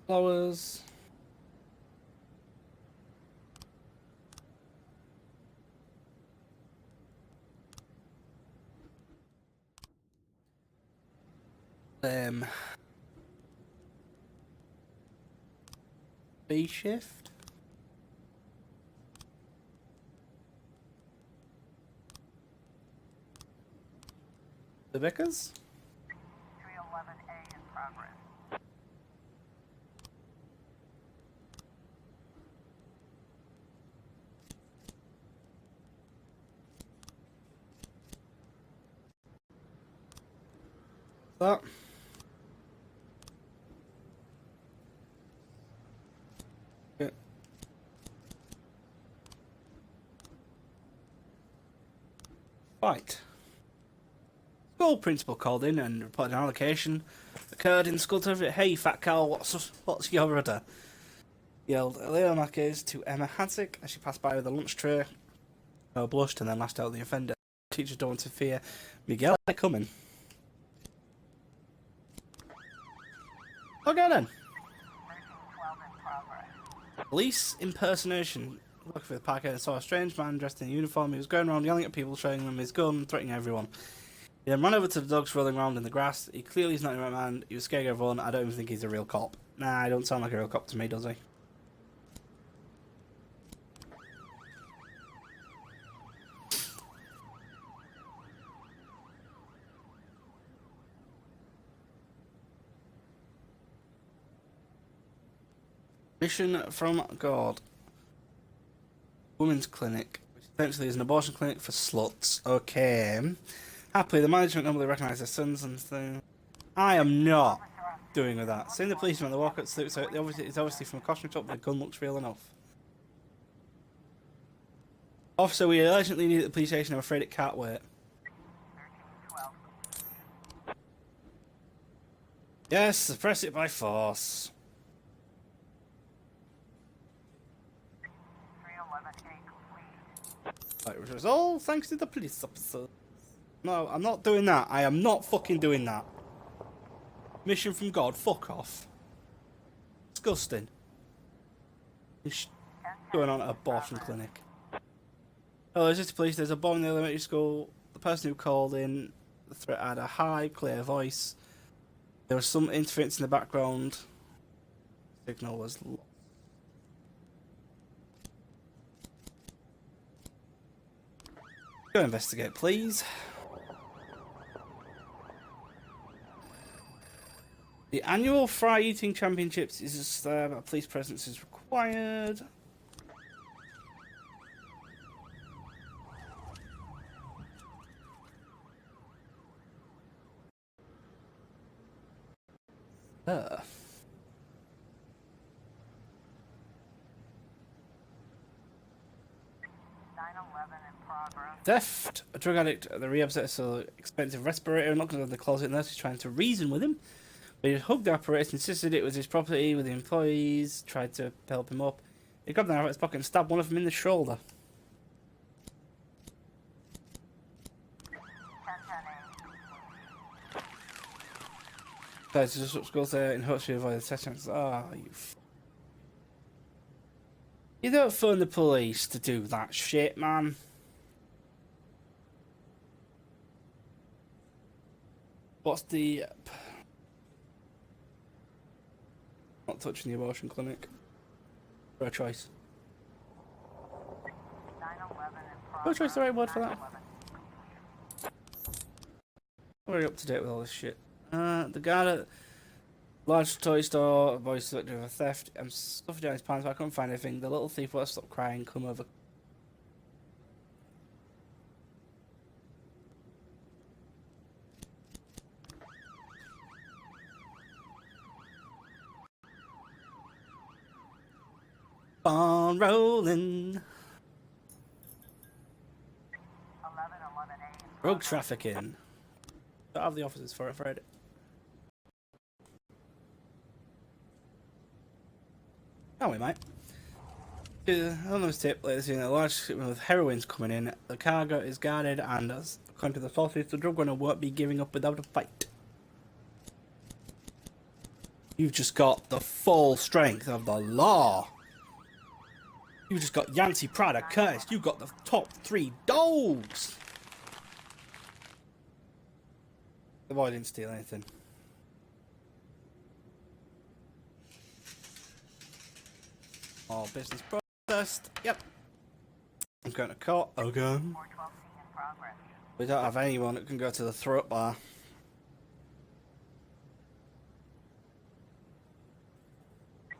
Flowers. B shift. The Vickers. 311A in progress. That. fight. School principal called in and reported an allocation occurred in school to hey fat cow, what's your rudder? Yelled Leo Marquez to Emma Hadzik as she passed by with a lunch tray. Emma blushed and then lashed out at the offender. Teachers don't interfere. Miguel, they're coming. Okay then. 1312 in progress. Police impersonation. Looking for the park and saw a strange man dressed in a uniform. He was going around yelling at people, showing them his gun, threatening everyone. He then ran over to the dogs rolling around in the grass. He clearly is not the right man. He was scaring everyone. I don't even think he's a real cop. Nah, I don't sound like a real cop to me, does he? Mission from God. Women's clinic, which essentially is an abortion clinic for sluts. Okay. Happily, the management normally recognise their sons and things. I am not doing with that. Seeing the policeman on the walk-up suit, so it's obviously from a costume shop, but the gun looks real enough. Officer, we urgently need at the police station. I'm afraid it can't wait. 1312. Yes, suppress it by force. 311A complete. Right, which was all thanks to the police officer. No, I'm not doing that. I am not fucking doing that. Mission from God, fuck off. Disgusting. It's going on at an abortion clinic. Hello, is this the police? There's a bomb in the elementary school. The person who called in the threat had a high, clear voice. There was some interference in the background. Signal was lost. Go investigate, please. The annual fry eating championships is a police presence is required. Uh. 911 in progress. Theft. A drug addict at the rehab center saw an expensive respirator and locked into the closet. Nurse is trying to reason with him. But he hugged the apparatus, insisted it was his property with the employees, tried to help him up. He grabbed the knife out of his pocket and stabbed one of them in the shoulder. 1010A. Guys, just goes there in hopes to avoid the sessions. Ah, you. You don't phone the police to do that shit, man. What's the. Not touching the abortion clinic. Pro choice. 911 in progress. Pro choice the right word for that? 911. Very up to date with all this shit. The guard at large toy store, a boy suspected of a theft. I'm stuffing down his pants, but I couldn't find anything. The little thief won't stop crying. Come over. On rolling. 1111A. Rogue trafficking. Don't have the officers for it, Fred. Can we, mate? Anonymous tip, ladies and gentlemen, a large shipment of heroin's coming in. The cargo is guarded and, as according to the sources, the drug runner won't be giving up without a fight. You've just got the full strength of the law. You just got Yancey, Prada, Curtis. You got the top 3 dogs. The boy didn't steal anything. All business processed. Yep. I'm going to court again. 412C in progress. We don't have anyone that can go to the throat bar.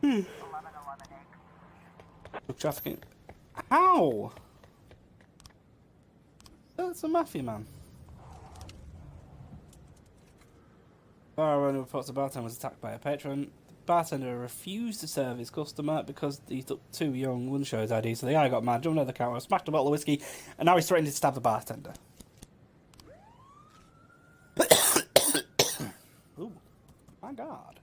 Hmm. 1111A. Drug trafficking. How? That's a mafia man. Bar owner reports the bartender was attacked by a patron. The bartender refused to serve his customer because he took too young, wouldn't show his ID. So the guy got mad, jumped over the counter, smashed a bottle of whiskey, and now he's threatening to stab the bartender. My God.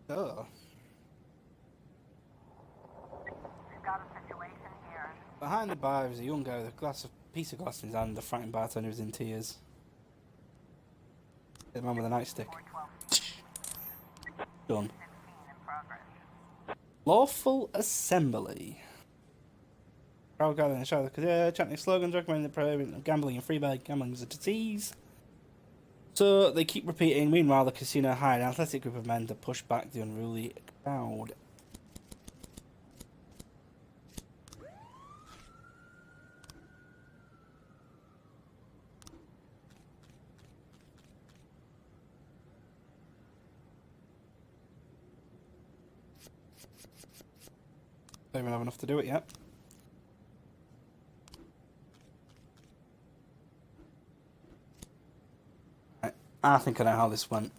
Oh. We've got a situation here. Behind the bar is a young guy with a piece of glass in his hand. The frightened bartender is in tears. The man with a nightstick. 412 Done. 16 in progress. Lawful assembly. Crowd gathering in the shadow of the casino, chanting slogans recommending the prohibition of gambling and free bet. Gambling is a disease. So they keep repeating. Meanwhile, the casino hired an athletic group of men to push back the unruly crowd. Don't even have enough to do it yet. Right, I think I know how this went.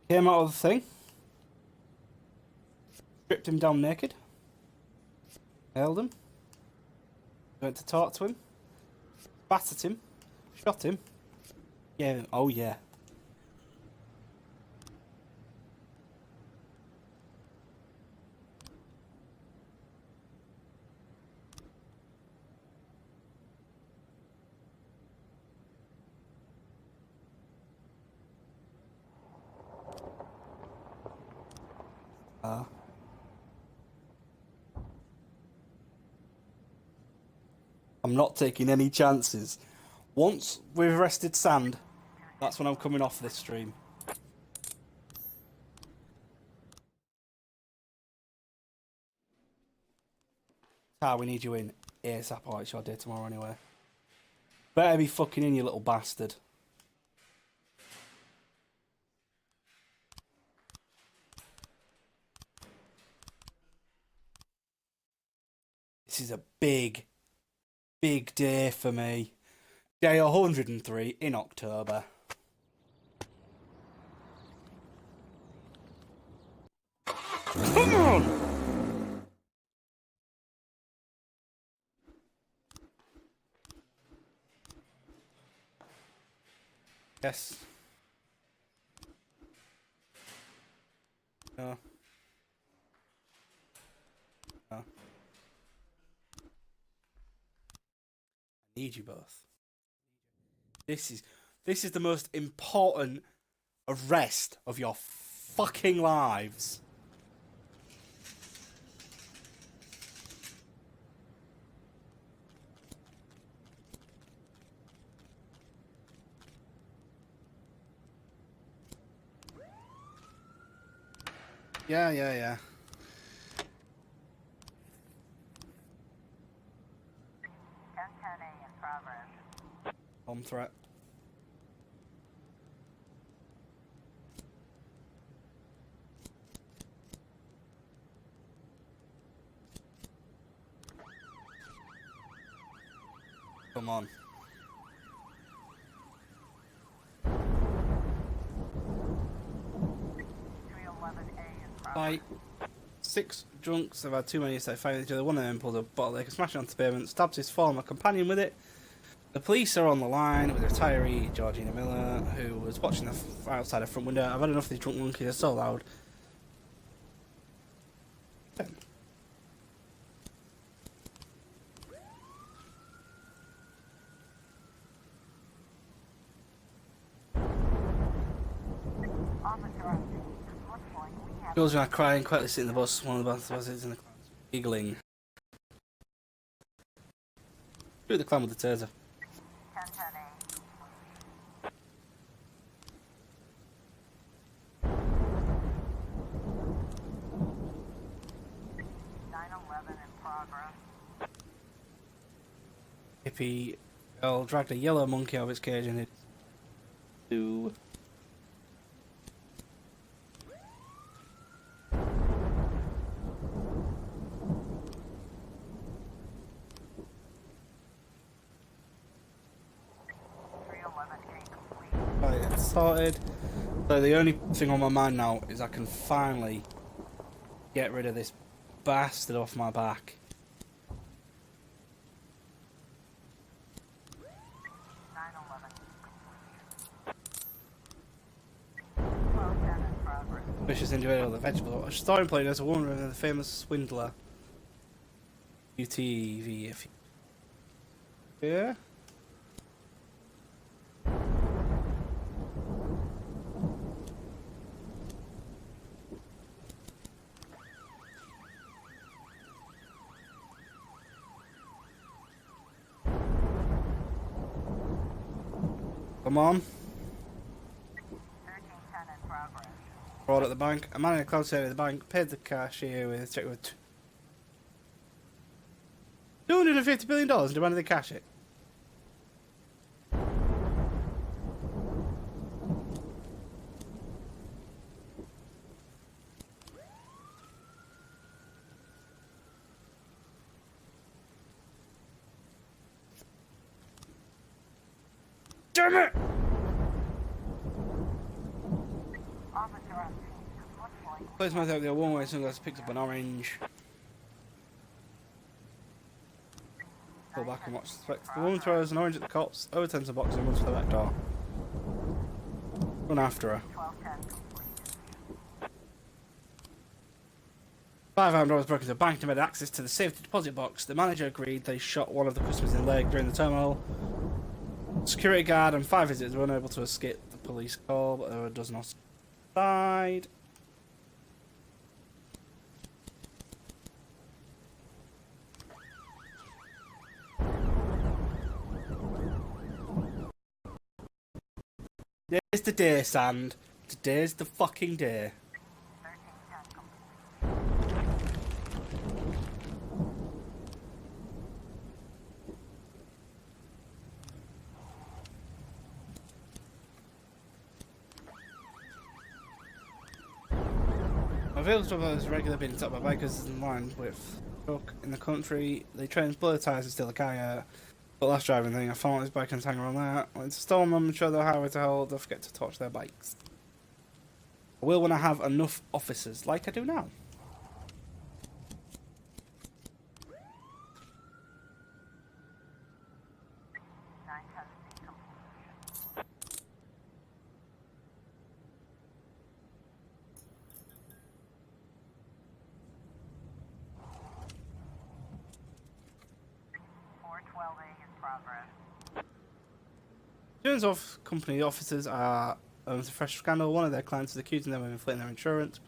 Came out of the thing. Stripped him down naked. Held him. Went to talk to him. Spat at him. Shot him. Yeah, oh yeah. I'm not taking any chances. Once we've arrested Sand, that's when I'm coming off this stream. We need you in ASAP. Oh, it's your day tomorrow anyway. Better be fucking in, you little bastard. This is a big day for me. Day 103 in October. Come on! Yes. No. No. I need you both. This is the most important arrest of your fucking lives. Yeah. 1010A in progress. Bomb threat. Come on. Fight. 6 drunks have had too many, so they fight each other. One of them pulled a bottle, they can smash it onto the pavement, stabs his former companion with it. The police are on the line with retiree Georgina Miller, who was watching outside the front window. I've had enough of these drunk monkeys, they're so loud. Girls are crying, quietly sitting in the bus. One of the bus is in the clown, giggling. Shoot the clown with the taser. 1010A. 911 in progress. Hippie girl dragged a yellow monkey out of its cage and it. Ooh. Right, it's sorted. So the only thing on my mind now is I can finally get rid of this bastard off my back. 911. 1210 in progress. Vicious individual, the vegetable. A starting point as a woman of the famous swindler. UTV, if you... Yeah? Come on. 1310 in progress. Fraud at the bank. A man in a cloud sale at the bank paid the cashier with a check with $250 billion and demanded they cash it. Damn it! Officer on scene. Looks like Place myself the one way sunglasses picked up an orange. Pull back and watch the suspect. The woman throws an orange at the cops, overturns the box and runs for the back door. Run after her. 1210 complete. 5 armed robbers broke into a bank and had access to the safety deposit box. The manager agreed they shot one of the customers in the leg during the turmoil. Security guard and 5 visitors were unable to escape the police call, but there were a dozen or so died. Today's the day, Sand. Today's the fucking day. 1310 complete. My vehicle's trouble has regularly been stopped by bikers in line with truck in the country. They try and blow tyres and steal the car. But last driving thing, I found this bike and hang around that. When to storm them and show the highway to hold, don't forget to torch their bikes. I will when I have enough officers, like I do now. Insurance of company officers are owns a fresh scandal. One of their clients is accusing them of inflating their insurance.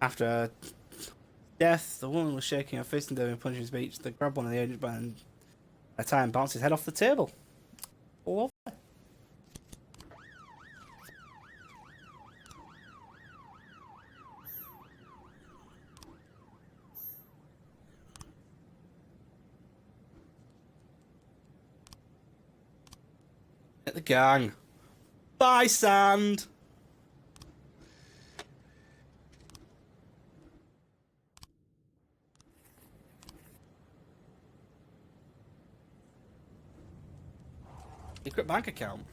After death, the woman was shaking her fist and doing punching his speech. They grabbed one of the agents by a tie and bounced his head off the table. Lovely. Get the gang. Bye, Sand. Secret bank account.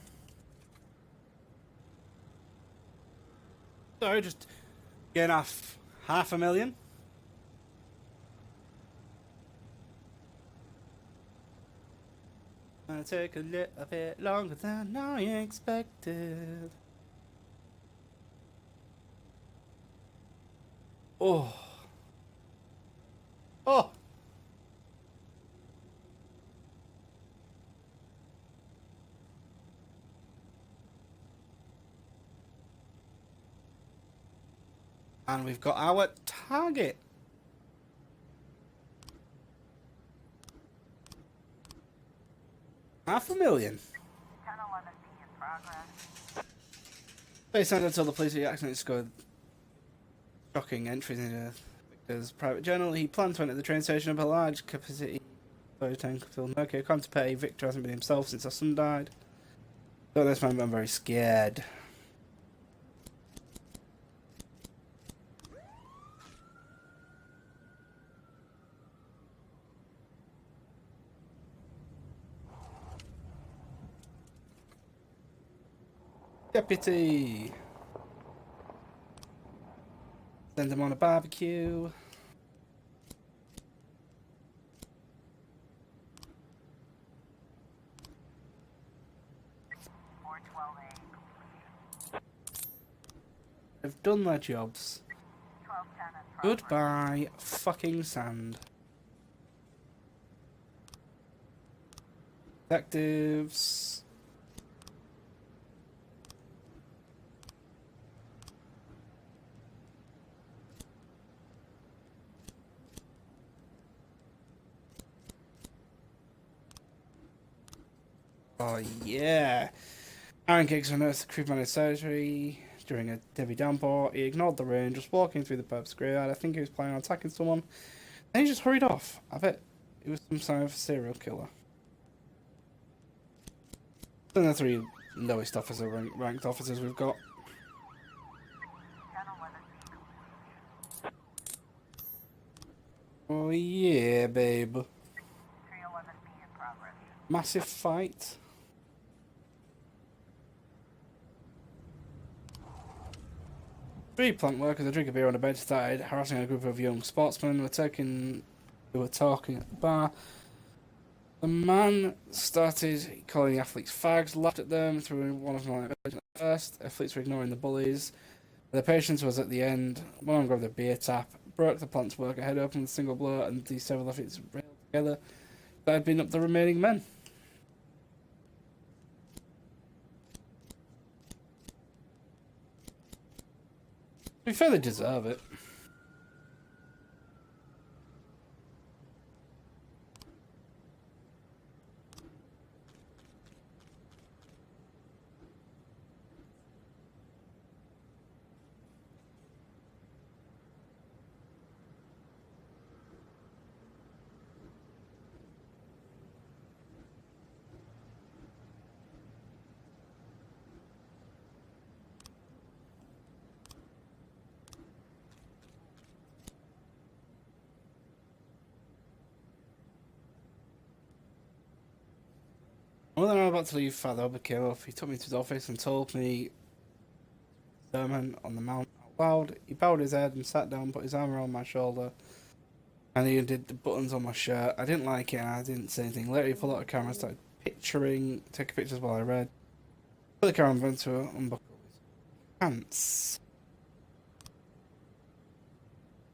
So just getting off $500,000. Gonna take a little bit longer than I expected. Oh. Oh. And we've got our target. $500,000. 1011B in progress. They sent until the police he accidentally scored shocking entries into Victor's private journal. He planned to enter the train station of a large capacity tank filled Mercury. Come to pay, Victor hasn't been himself since her son died. So at this moment I'm very scared. Deputy. Send them on a barbecue. They've done their jobs. 1210 and progress. Goodbye, fucking sand. Detectives. Oh yeah. Aaron Giggs unearthed the creep on his surgery during a heavy downpour. He ignored the rain, just walking through the pub's graveyard. I think he was planning on attacking someone. Then he just hurried off. I bet it was some kind of serial killer. Then the three lowest ranked officers we've got. Channel 11B complete. Oh yeah, babe. 311B in progress. Massive fight. Three plant workers, a drink of beer on a bed, started harassing a group of young sportsmen who were talking at the bar. The man started calling the athletes fags, laughed at them, threw one of my first. Athletes were ignoring the bullies. The patience was at the end. One of them grabbed a beer tap, broke the plant's worker head open with a single blow, and the several athletes railed together. That had been up the remaining men. To be fair, they deserve it. When I was about to leave, Father Albert came up. He took me to his office and told me sermon on the mount out loud. He bowed his head and sat down, put his arm around my shoulder, and he undid the buttons on my shirt. I didn't like it, and I didn't say anything. Later, he pulled out a camera and started taking pictures while I read. Put the camera on to unbuckle his pants.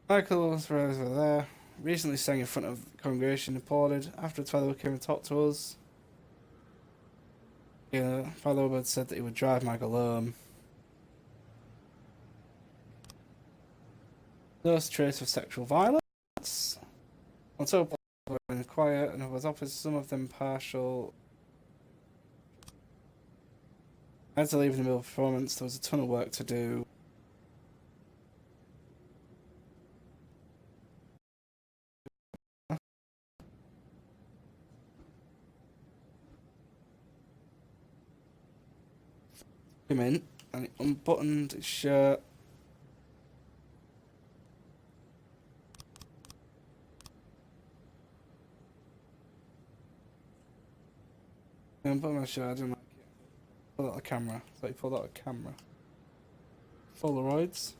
Michael's brothers were there. Recently sang in front of the congregation, applauded. After Father came and talked to us. Yeah, Father Obed said that he would drive Michael home. No trace of sexual violence. Until in quiet and was offered some of them partial. I had to leave in the middle of the performance. There was a ton of work to do. Him in, and he unbuttoned his shirt. He unbuttoned my shirt. I didn't like it. Pulled out a camera. So he pulled out a camera. Polaroids.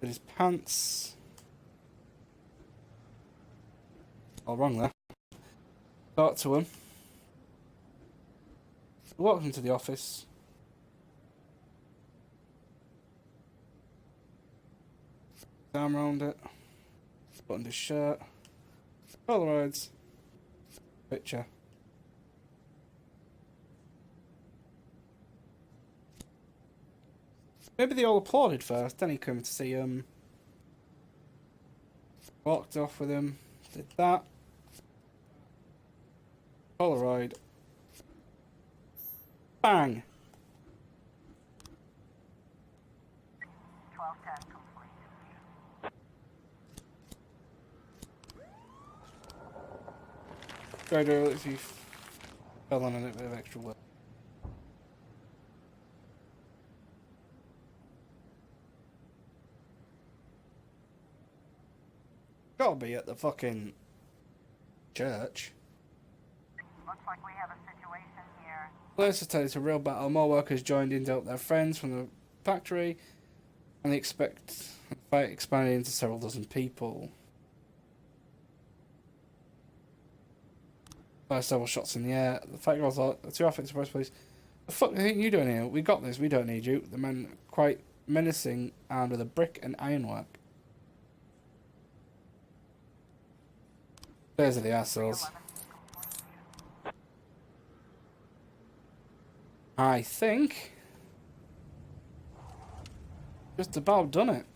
Did his pants. All wrong there. Talked to him. Walked into the office. Arm around it, buttoned his shirt, Polaroids, picture. Maybe they all applauded first, then he came to see him. Walked off with him, did that. Polaroid. Bang! 1210 complete. Try to if you fell on a little bit of extra work. Gotta be at the fucking church. Looks like we have a situation here. Let's just tell you it's a real battle. More workers joined in to help their friends from the factory. And they expect the fight expanded into several dozen people. Fire several shots in the air. The fight goes on. The two offensive force police. The fuck do you think you're doing here? We got this. We don't need you. The men quite menacing, armed with a brick and ironwork. Those are the assholes. I think just about done it.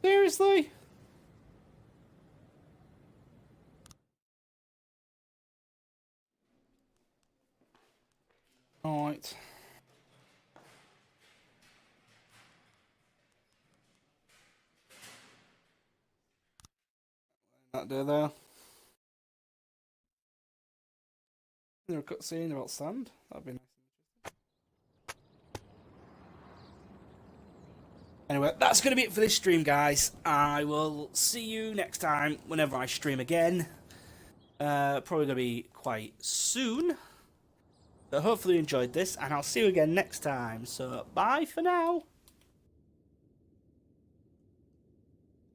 Seriously? Alright. That do there. There a cutscene about sand. That'd be nice. Anyway, that's going to be it for this stream, guys. I will see you next time whenever I stream again. Probably going to be quite soon. So hopefully you enjoyed this, and I'll see you again next time. So, bye for now.